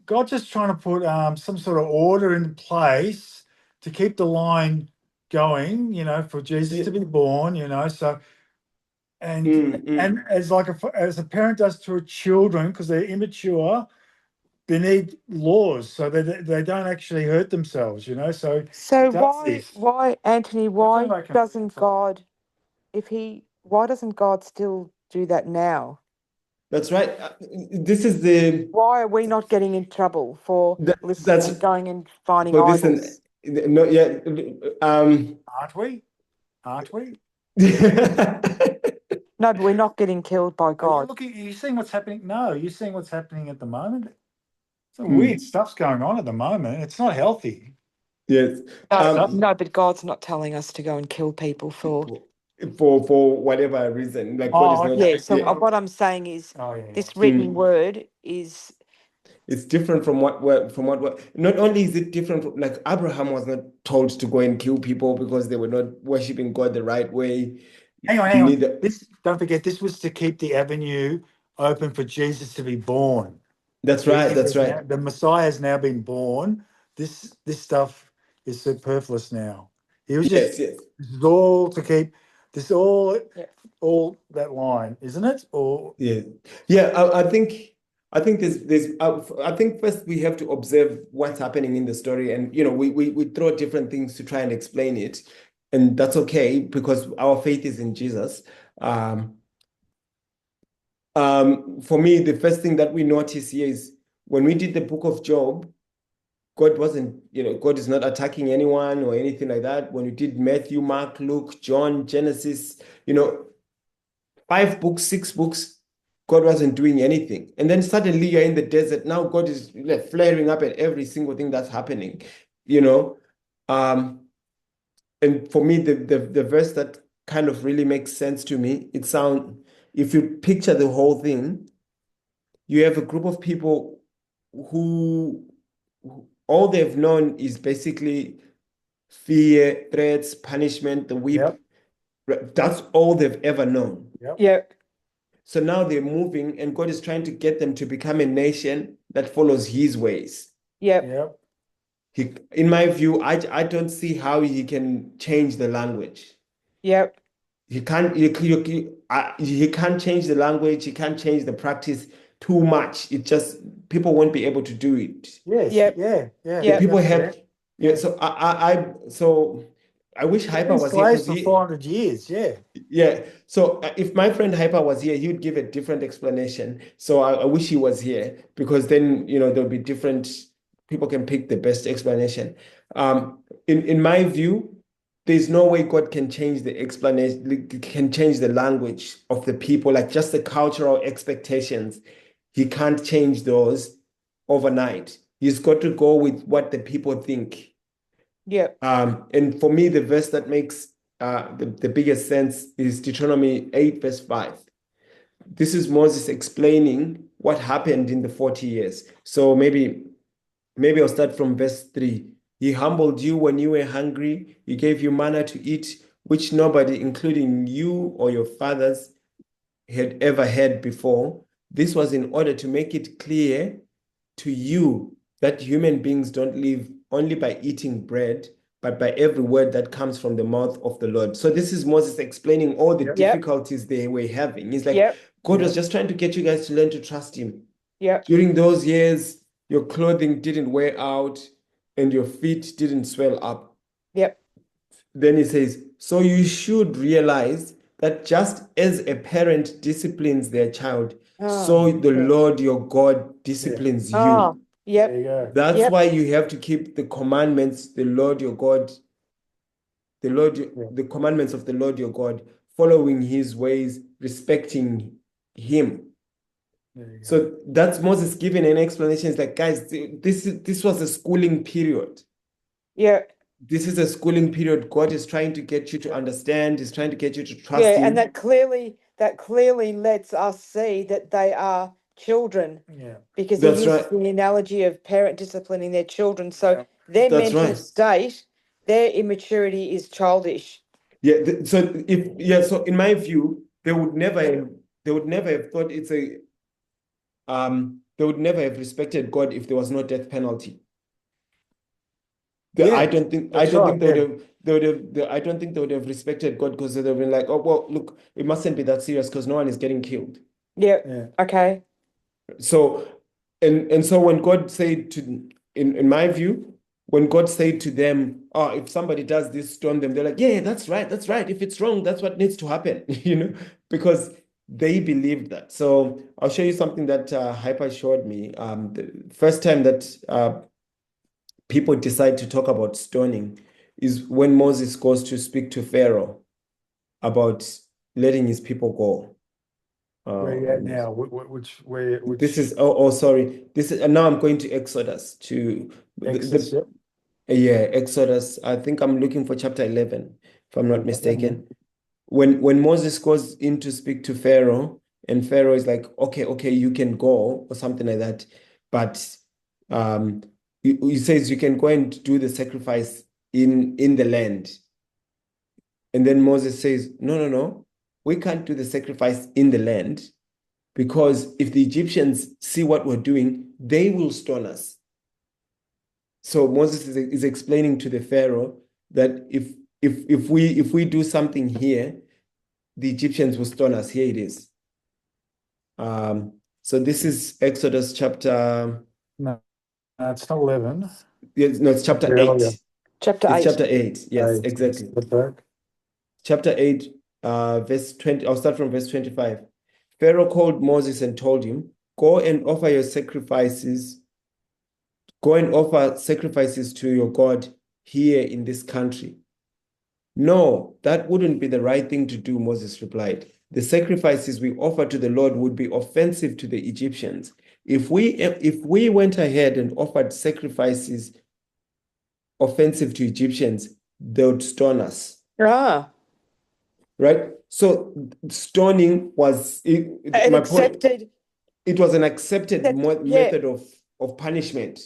God just trying to put some sort of order in place to keep the line going, you know, for Jesus yeah. to be born, you know. So, Mm, mm. and as a parent does to children, because they're immature, they need laws so that they don't actually hurt themselves, you know. So So it does this. why, Anthony, why Definitely make a- doesn't God, why doesn't God still do that now? That's right. This is the Why are we not getting in trouble for listening that's and going and finding for this and idols? no, yeah. Aren't we? Aren't we? No, but we're not getting killed by Are you God. looking? Are you seeing what's happening? No, you're seeing what's happening at the moment. Some Mm. weird stuff's going on at the moment. It's not healthy. Yes. No, but God's not telling us to go and kill people for. For whatever reason, like God is Oh, not. okay. Yeah, so Yeah. what I'm saying is Oh, yeah. this written word is. It's different from what not only is it different from, like, Abraham was not told to go and kill people because they were not worshiping God the right way. Hang on. Neither. Don't forget, this was to keep the avenue open for Jesus to be born. That's right. Jesus That's is right. the Messiah has now been born. This stuff is superfluous now. He was Yes, just yes. this is all to keep this all Yeah. all that line, isn't it? Or Yeah, yeah. I think there's I think first we have to observe what's happening in the story, and we throw different things to try and explain it, and that's okay because our faith is in Jesus. Um, for me, the first thing that we notice here is when we did the book of Job, God is not attacking anyone or anything like that. When we did Matthew, Mark, Luke, John, Genesis, 5 books, 6 books, God wasn't doing anything. And then suddenly you're in the desert. Now God is like flaring up at every single thing that's happening, you know. And for me, the verse that kind of really makes sense to me, if you picture the whole thing, you have a group of people who all they've known is basically fear, threats, punishment, the whip. Yep. That's all they've ever known. Yeah. So now they're moving, and God is trying to get them to become a nation that follows His ways. Yeah. In my view, I don't see how He can change the language. Yeah. He can't. He can't change the language. He can't change the practice too much. It just people won't be able to do it. yes, Yep. yeah. Yep. People That's have. correct. Yeah. So I wish We've Hyper been was here slaves because for he. 400 years. Yeah. So if my friend Hyper was here, he would give a different explanation. So I wish he was here because then, there'll be different, people can pick the best explanation. In my view, there's no way God can change the explanation, can change the language of the people, like just the cultural expectations. He can't change those overnight. He's got to go with what the people think. Yep. And for me, the verse that makes the biggest sense is Deuteronomy 8, verse 5. This is Moses explaining what happened in the 40 years. So maybe I'll start from verse 3. He humbled you when you were hungry. He gave you manna to eat, which nobody, including you or your fathers, had ever had before. This was in order to make it clear to you that human beings don't live only by eating bread, but by every word that comes from the mouth of the Lord. So this is Moses explaining all the Yep. difficulties they were having. He's like, Yep. God was Yep. just trying to get you guys to learn to trust him. Yep. During those years, your clothing didn't wear out and your feet didn't swell up. Yep. Then he says, so you should realize that just as a parent disciplines their child, so the yeah. Lord your God disciplines you. Oh, yep. There you go. That's Yep. why you have to keep the commandments, the Lord your God, the commandments of the Lord your God, following his ways, respecting him. There you go. So that's Moses giving an explanation. It's like, guys, this was a schooling period. Yeah. This is a schooling period. God is trying to get you to understand. He's trying to get you to trust Yeah, him. and that clearly lets us see that they are children, Yeah. because he That's uses right. the analogy of parent disciplining their children. So their That's mental right. state, their immaturity is childish. Yeah. So in my view, they would never have thought it's a they would never have respected God if there was no death penalty. Yeah, I don't think that's they right, would have I don't think they would have respected God, because they'd have been like, oh well, look, it mustn't be that serious because no one is getting killed. Yeah. Yeah. Okay. So and so when God said to in my view, when God said to them, oh, if somebody does this, stone them, they're like, yeah, that's right. If it's wrong, that's what needs to happen, because they believed that. So I'll show you something that Hyper showed me. The first time that people decide to talk about stoning is when Moses goes to speak to Pharaoh about letting his people go. Where you at now? Which This is sorry. This is now I'm going to Exodus to Exodus? Exodus. I think I'm looking for chapter 11, if I'm not mistaken. Yeah. When Moses goes in to speak to Pharaoh, and Pharaoh is like, okay, you can go, or something like that, but he says you can go and do the sacrifice in the land. And then Moses says, no, we can't do the sacrifice in the land, because if the Egyptians see what we're doing, they will stone us. So Moses is explaining to the Pharaoh that if we do something here, the Egyptians will stone us. Here it is. So this is Exodus chapter. No, it's not 11. No, it's chapter Earlier. 8. Chapter It's 8. chapter 8. Yes, Eight. exactly. That's right. Chapter 8, verse 20. I'll start from verse 25. Pharaoh called Moses and told him, go and offer sacrifices to your God here in this country. No, that wouldn't be the right thing to do, Moses replied. The sacrifices we offer to the Lord would be offensive to the Egyptians. If we went ahead and offered sacrifices offensive to Egyptians, they would stone us. Ah. Right? So stoning was my point. It was an accepted method of punishment.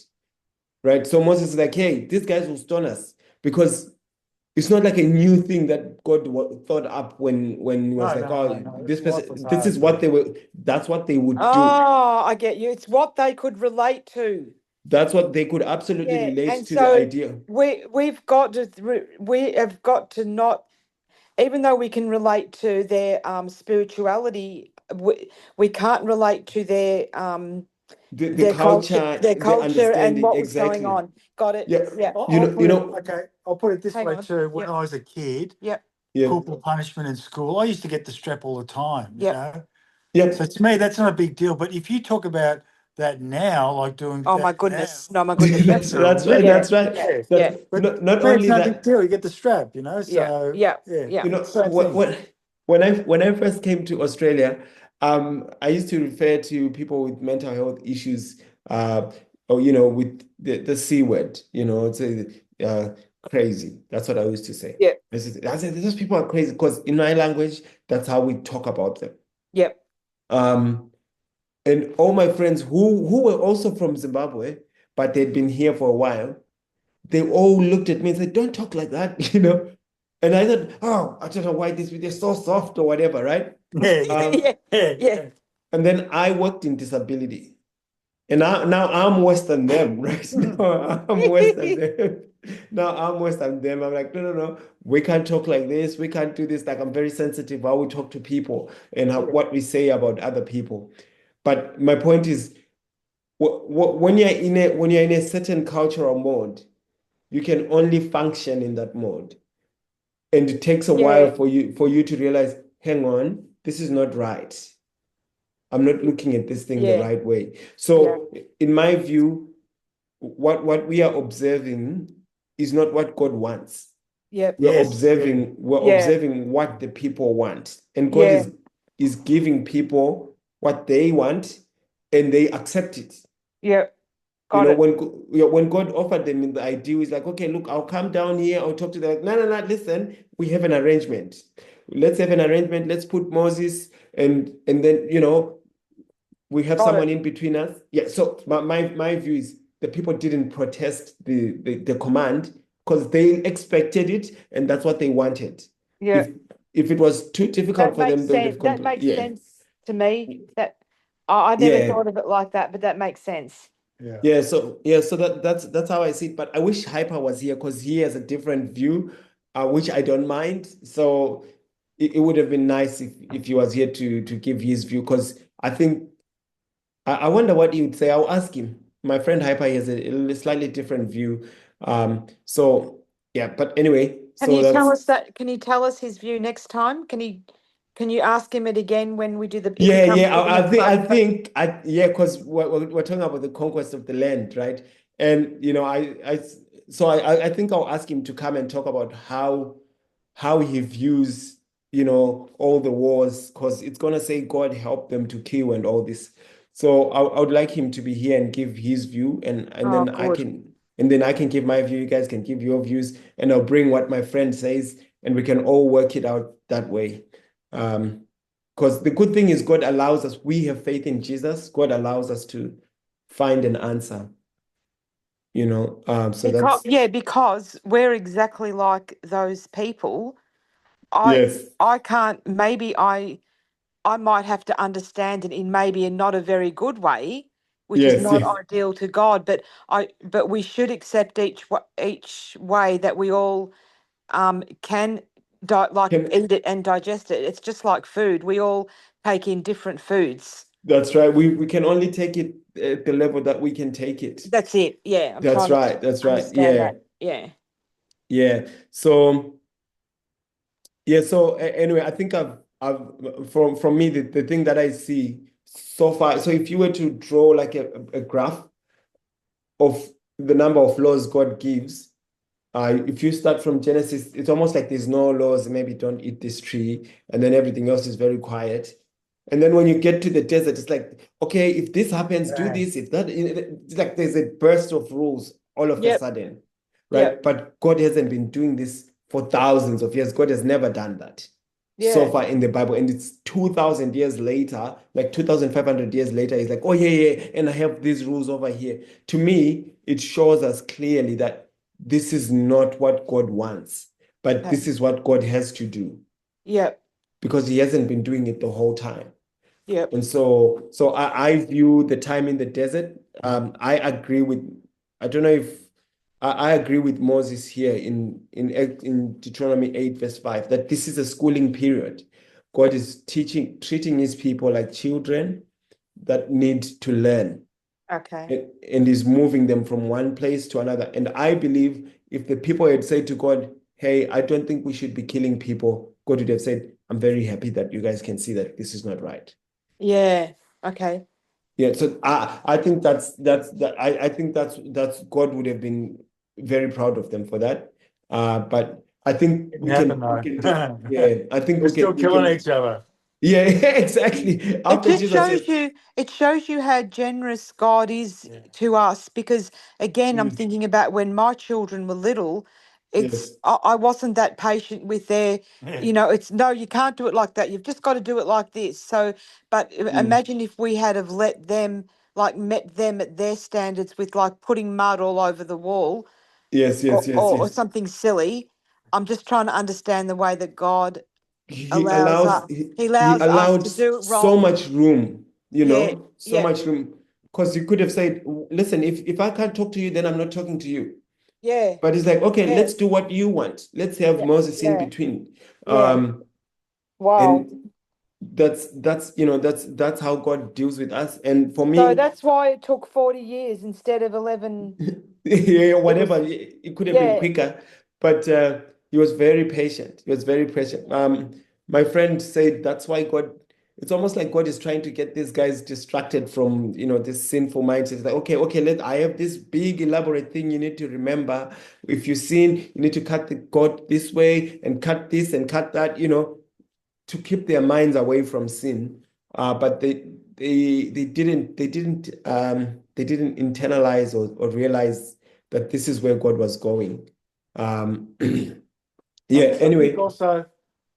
Right? So Moses is like, hey, these guys will stone us, because it's not like a new thing that God thought up when he was this person, this is what that's what they would do. Oh, I get you. It's what they could relate to. That's what they could absolutely relate and to so the idea. we have got to not, even though we can relate to their spirituality, we can't relate to their The culture, their the culture and understanding, what was exactly. going on. Got it? Yeah. Yeah. I'll put it this Hang way on. too. When Yep. I was a kid, Yep. Yeah. corporal punishment in school, I used to get the strap all the time, you Yep. know. Yeah. So to me, that's not a big deal. But if you talk about that now, like doing Oh that my goodness. now, No, my goodness. That's right. Yeah. That's right. yeah. Yeah. But Not to me, it's only no big that, deal. You get the strap, you know. Yeah. So Yeah. yeah, Yeah. same thing. when I first came to Australia, I used to refer to people with mental health issues, or with the C word, it's crazy. That's what I used to say. Yeah. I said those people are crazy, because in my language, that's how we talk about them. Yep. And all my friends who were also from Zimbabwe, but they'd been here for a while, they all looked at me and said, don't talk like that, And I thought, oh, I don't know why they're so soft or whatever, right? Yeah. Yeah. And then I worked in disability. And now I'm worse than them, right? Now I'm worse than them. Now I'm worse than them. I'm like, no. We can't talk like this. We can't do this. Like, I'm very sensitive how we talk to people and what we say about other people. But my point is, when you're in a certain cultural mode, you can only function in that mode. And it takes a while Yeah, for you to realize, hang on, this is not right. I'm not looking at this thing the yeah, right way. yeah, So in my view, what we are observing is not what God wants. yep, We're Yes. observing, we're yeah, observing what the people want. And God yeah, is giving people what they want and they accept it. yeah. You Got know, it. when God offered them the idea, is like, okay, look, I'll come down here, I'll talk to them. Like, no, listen, we have an arrangement. Let's have an arrangement. Let's put Moses and then, we have Got someone it. in between us. Yeah. So my view is the people didn't protest the command because they expected it and that's what they wanted. Yeah, If it was too difficult that for makes them, they would sense. have That complained. makes Yeah. sense to me. That I never Yeah. thought of it like that, but that makes sense. Yeah. So that's how I see it. But I wish Hyper was here because he has a different view, which I don't mind. So it would have been nice if he was here to give his view because I think I wonder what he would say. I'll ask him. My friend Hyper has a slightly different view. So yeah, but anyway, Can so you tell that's us that? Can you tell us his view next time? Can you ask him it again when we do if he yeah, comes yeah. to the next part? Yeah, because we're talking about the conquest of the land, right? And I think I'll ask him to come and talk about how he views, all the wars, because it's gonna say God helped them to kill and all this. So I would like him to be here and give his view, and Oh, then good. I can give my view. You guys can give your views, and I'll bring what my friend says, and we can all work it out that way. Because the good thing is God allows us. We have faith in Jesus. God allows us to find an answer. So Because that's yeah, because we're exactly like those people. I yes, I can't. Maybe I might have to understand it in maybe a not a very good way, which is yes, not yes. ideal to God. But we should accept each way that we all can like Can eat it and digest it. It's just like food. We all take in different foods. That's right. We can only take it at the level that we can take it. That's it. Yeah, I'm That's trying to right. That's right. understand Yeah. that. Yeah. Yeah. So yeah. So anyway, I think I've from me the thing that I see so far. So if you were to draw like a graph of the number of laws God gives, if you start from Genesis, it's almost like there's no laws. Maybe don't eat this tree, and then everything else is very quiet. And then when you get to the desert, it's like, okay, if this happens, do Right. this. If that, it's like there's a burst of rules all of a Yep. sudden, right? Yep. But God hasn't been doing this for thousands of years. God has never done that so Yeah. far in the Bible. And it's 2,000 years later, like 2,500 years later, he's like, oh, yeah. And I have these rules over here. To me, it shows us clearly that this is not what God wants, but Okay. this is what God has to do Yep. because he hasn't been doing it the whole time. Yep. And so I view the time in the desert. I agree with, I don't know if I agree with Moses here in Deuteronomy 8, verse 5, that this is a schooling period. God is treating his people like children that need to learn Okay. and is moving them from one place to another. And I believe if the people had said to God, hey, I don't think we should be killing people, God would have said, I'm very happy that you guys can see that this is not right. Yeah. Okay. Yeah, so I think I think that's God would have been very proud of them for that. But I think Didn't happen we though. can yeah, I think We're still we killing can each other. yeah, exactly. It After just Jesus shows said, you, it shows you how generous God is Yeah. to us. Because again, I'm mm, thinking about when my children were little, yes, I wasn't that patient with their, Yeah. it's no, you can't do it like that. You've just got to do it like this. So, but mm, imagine if we had have let them, like met them at their standards with like putting mud all over the wall yes, yes, yes, or yes. something silly. I'm just trying to understand the way that God He allows allows us. he, He he allows us allowed to do it so wrong. much room, Yeah, so yeah, much room. because you could have said, listen, if I can't talk to you, then I'm not talking to you. Yeah. But it's like, okay, Yeah. let's do what you want. Let's have Moses in Yeah. between. Yeah. Wow. And that's how God deals with us. And for So me, that's why it took 40 years instead of 11. yeah, whatever, was- it could have been Yeah. quicker, but he was very patient. He was very patient. My friend said that's why God, it's almost like God is trying to get these guys distracted from, this sinful mindset. It's like, okay, I have this big elaborate thing you need to remember. If you sin, you need to cut the God this way and cut this and cut that, to keep their minds away from sin. But they didn't internalize or realize that this is where God was going. Yeah, I think anyway. also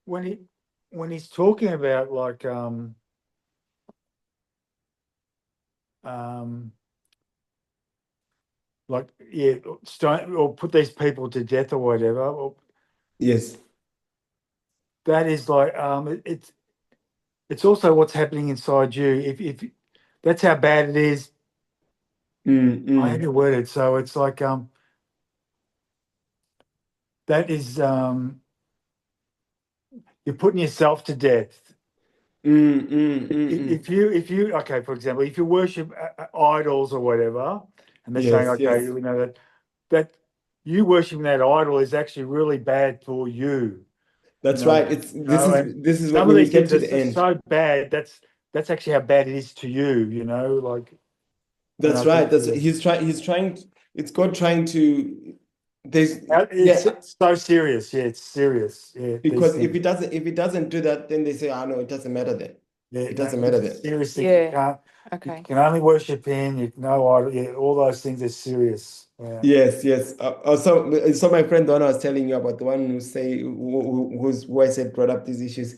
when he's talking about stone or put these people to death or whatever, Yes. that is like it's also what's happening inside you. If that's how bad it is, I had to word it. So it's like that is you're putting yourself to death. If you okay, for example, if you worship idols or whatever, and they're saying, Yes, okay, yes. you know that you worshiping that idol is actually really bad for you. That's right. And This is what some of when we these get things to are the end. so bad. That's actually how bad it is to you. And I That's think right. He's trying, it's God trying to, there's, it's yeah, so serious. Yeah, it's serious. Yeah, these because if things. it doesn't do that, then they say, no, it doesn't matter then. Yeah, It no, doesn't this matter is then. serious thing. Yeah. You Okay. can only worship him. You know, yeah, all those things are serious. Yeah. Yes, yes. So my friend Donna was telling you about the one who I said brought up these issues.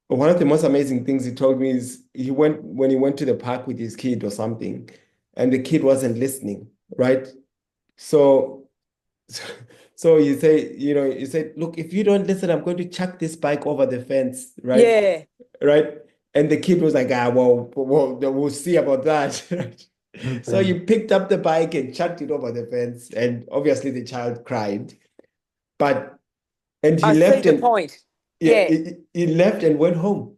One of the most amazing things he told me is when he went to the park with his kid or something, and the kid wasn't listening, right? So, so he said, look, if you don't listen, I'm going to chuck this bike over the fence, right? Yeah. Right? And the kid was like, well, we'll see about that. So Okay. you picked up the bike and chucked it over the fence, and obviously the child cried. And he I see left the and point. yeah, Yeah. he left and went home.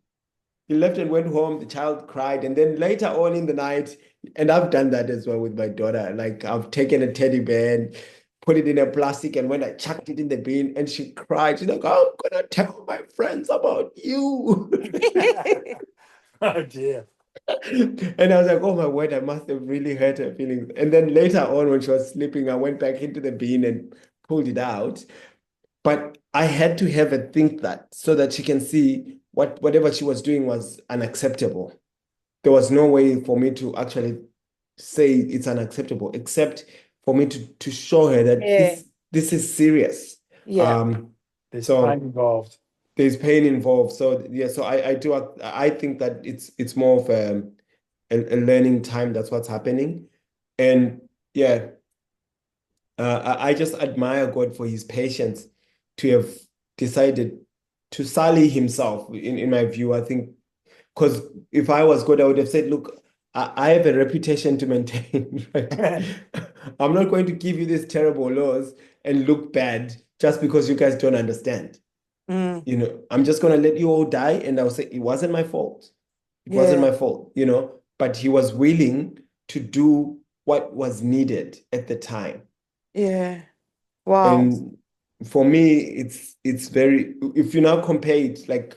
He left and went home. The child cried, and then later on in the night, and I've done that as well with my daughter. Like I've taken a teddy bear and put it in a plastic, and when I chucked it in the bin, and she cried, she's like, "I'm gonna tell my friends about you." Oh dear. And I was like, oh my word, I must have really hurt her feelings. And then later on, when she was sleeping, I went back into the bin and pulled it out. But I had to have her think that so that she can see whatever she was doing was unacceptable. There was no way for me to actually say it's unacceptable, except for me to show her that Yeah. this is serious. Yeah. There's So pain involved. there's pain involved. So yeah, so I think that it's more of a learning time. That's what's happening. And yeah, I just admire God for his patience to have decided to sully himself, in my view. I think because if I was God, I would have said, look, I have a reputation to maintain. Right? I'm not going to give you these terrible laws and look bad just because you guys don't understand. Mm. I'm just going to let you all die. And I'll say, it wasn't my fault. It wasn't Yeah. my fault, but he was willing to do what was needed at the time. Yeah. Wow. And for me, it's very, if you now compare it, like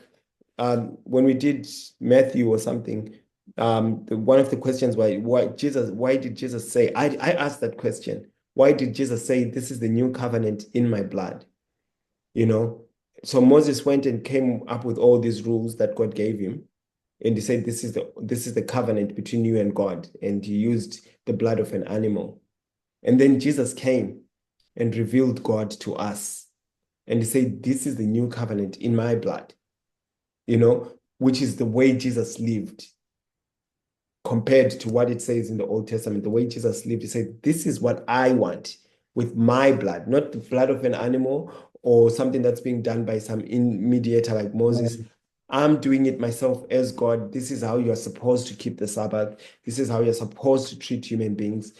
when we did Matthew or something, one of the questions why did Jesus say, I asked that question, why did Jesus say, this is the new covenant in my blood? So Moses went and came up with all these rules that God gave him. And he said, this is the covenant between you and God. And he used the blood of an animal. And then Jesus came and revealed God to us. And he said, this is the new covenant in my blood, which is the way Jesus lived compared to what it says in the Old Testament. The way Jesus lived, he said, this is what I want with my blood, not the blood of an animal or something that's being done by some mediator like Moses, I'm doing it myself as God. This is how you're supposed to keep the Sabbath. This is how you're supposed to treat human beings.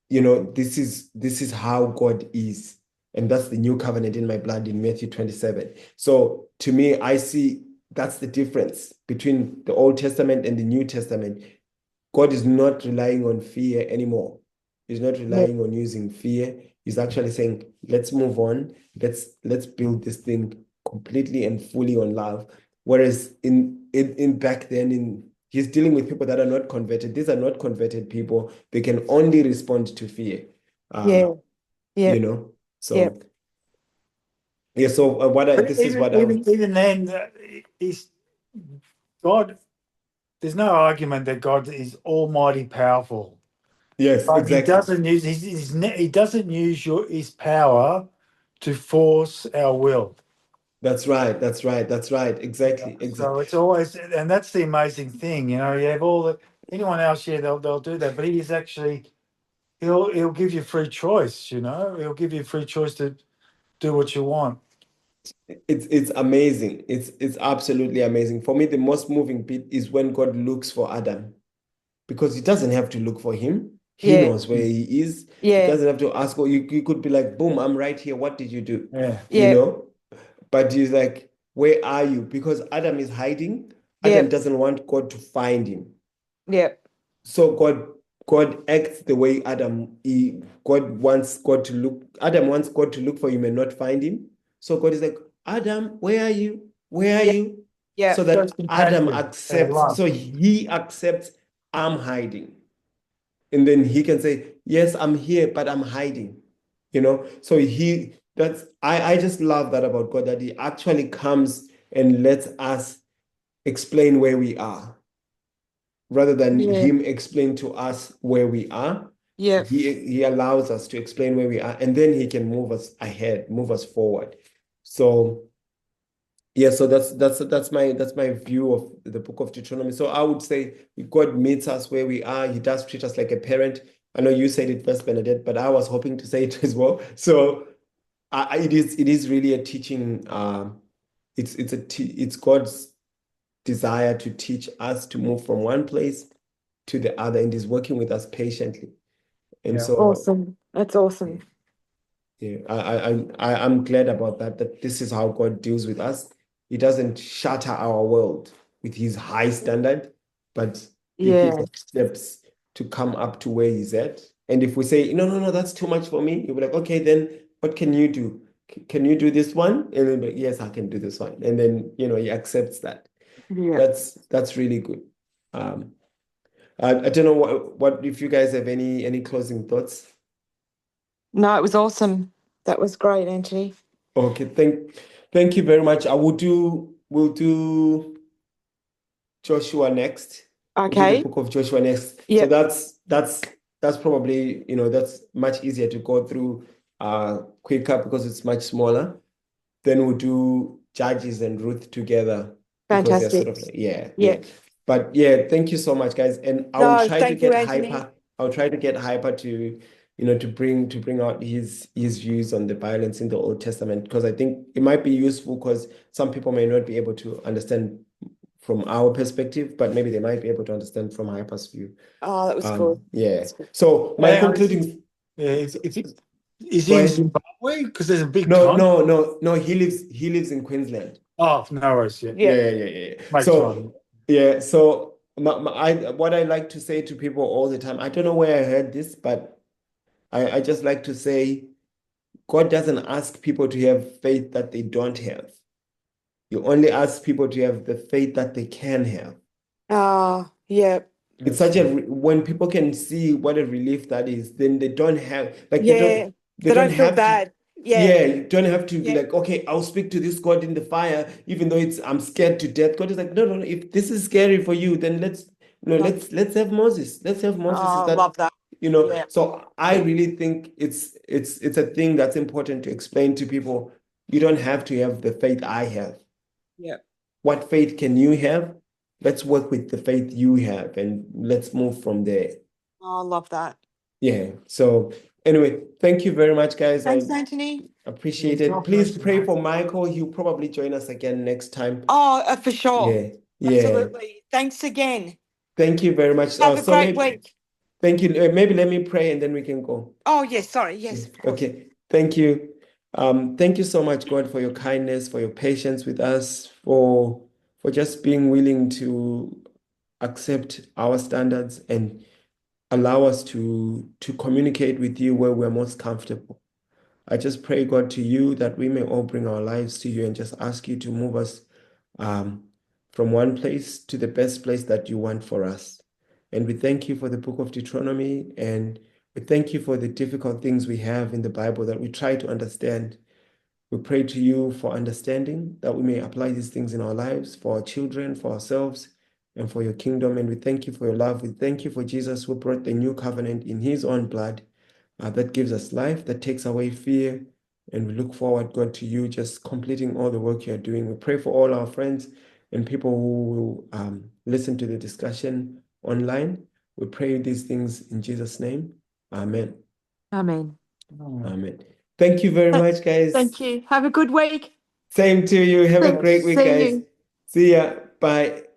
This is how God is. And that's the new covenant in my blood in Matthew 27. So to me, I see that's the difference between the Old Testament and the New Testament. God is not relying on fear anymore. He's not relying on using fear. He's actually saying, let's move on. Let's build this thing completely and fully on love. Whereas in back then, he's dealing with people that are not converted. These are not converted people. They can only respond to fear. Yeah. Yeah. So Yeah. yeah. So But this is what I would. even then, is God. There's no argument that God is almighty powerful, Yes, but he exactly. doesn't use he doesn't use his power to force our will. That's right. That's right. That's right. Exactly. So it's always, and that's the amazing thing, you have anyone else here, they'll do that, but he is actually, he'll give you free choice, he'll give you free choice to do what you want. It's amazing. It's absolutely amazing. For me, the most moving bit is when God looks for Adam, because he doesn't have to look for him. He Yeah. knows where he is. He Yeah. doesn't have to ask, or you could be like, boom, I'm right here. What did you do? Yeah. Yeah. But he's like, where are you? Because Adam is hiding. Adam Yeah. doesn't want God to find him. Yeah. So God acts the way Adam wants God to look. Adam wants God to look for him and not find him. So God is like, Adam, where are you? Where are Yeah. you? Yeah. So Shows that Adam compassion and accepts. love. So he accepts, I'm hiding. And then he can say, yes, I'm here, but I'm hiding. So I just love that about God, that he actually comes and lets us explain where we are, rather than Yeah. him explain to us where we are. Yeah. He allows us to explain where we are, and then he can move us ahead, move us forward. So yeah, so that's my view of the book of Deuteronomy. So I would say God meets us where we are. He does treat us like a parent. I know you said it first, Bernadette, but I was hoping to say it as well. So it is really a teaching. It's God's desire to teach us to move from one place to the other, and is working with us patiently. And Yeah. so Awesome. That's awesome. yeah, I'm glad about that this is how God deals with us. He doesn't shatter our world with his high standard, but he gives Yeah. us steps to come up to where he's at. And if we say, no, that's too much for me, he'll be like, okay, then what can you do? Can you do this one? And then, yes, I can do this one. And then, he accepts that. Yeah. That's really good. I don't know what if you guys have any closing thoughts. No, it was awesome. That was great, Anthony. Okay, thank you very much. We'll do Joshua next. We'll do the Okay. book of Joshua next. So Yep. that's probably, that's much easier to go through quicker because it's much smaller. Then we'll do Judges and Ruth together because they're sort Fantastic. of like, yeah. Yeah. But yeah, thank you so much, guys. And I will No, try to thank you, get Anthony. hyper. I'll try to get hyper to, to bring out his views on the violence in the Old Testament, because I think it might be useful, because some people may not be able to understand from our perspective, but maybe they might be able to understand from Hyper's view. Oh, that was cool. Yeah. That's good. So my Yeah, concluding. is Go he in ahead. Zimbabwe? Because there's a big No, con. no. He lives in Queensland. Oh, no worries. Yeah. Yeah. Yeah. Makes So fun. yeah, so what I like to say to people all the time, I don't know where I heard this, but I just like to say, God doesn't ask people to have faith that they don't have. You only ask people to have the faith that they can have. Yeah. It's That's such when people can see what a relief that is, then they don't have, like, Yeah. they They don't don't feel have to. bad. Yeah. Yeah, you don't have to be Yeah. like, okay, I'll speak to this God in the fire, even though I'm scared to death. God is like, no. If this is scary for you, then let's have Moses. Let's have Moses. Is Oh, that, love that. Yeah. So I really think it's a thing that's important to explain to people. You don't have to have the faith I have. Yeah. What faith can you have? Let's work with the faith you have, and let's move from there. Oh, I love that. Yeah. So anyway, thank you very much, guys. Thanks, Anthony. Appreciate Yeah, it. God Please bless you, pray mate. for Michael. He'll probably join us again next time. Oh, for sure. Yeah, yeah. Absolutely. Thanks again. Thank you very much. Have a So great maybe, week. thank you. Maybe let me pray and then we can go. Oh, yes. Sorry. Yes, of course. Okay. Thank you. Thank you so much, God, for your kindness, for your patience with us, for just being willing to accept our standards and allow us to communicate with you where we're most comfortable. I just pray, God, to you that we may all bring our lives to you and just ask you to move us from one place to the best place that you want for us. And we thank you for the book of Deuteronomy, and we thank you for the difficult things we have in the Bible that we try to understand. We pray to you for understanding, that we may apply these things in our lives, for our children, for ourselves, and for your kingdom. And we thank you for your love. We thank you for Jesus, who brought the new covenant in his own blood that gives us life, that takes away fear. And we look forward, God, to you just completing all the work you're doing. We pray for all our friends and people who will listen to the discussion online. We pray these things in Jesus' name. Amen. Amen. Amen. Thank you very much, guys. Thank you. Have a good week. Same to you. Have a great week, See guys. you. See ya. Bye.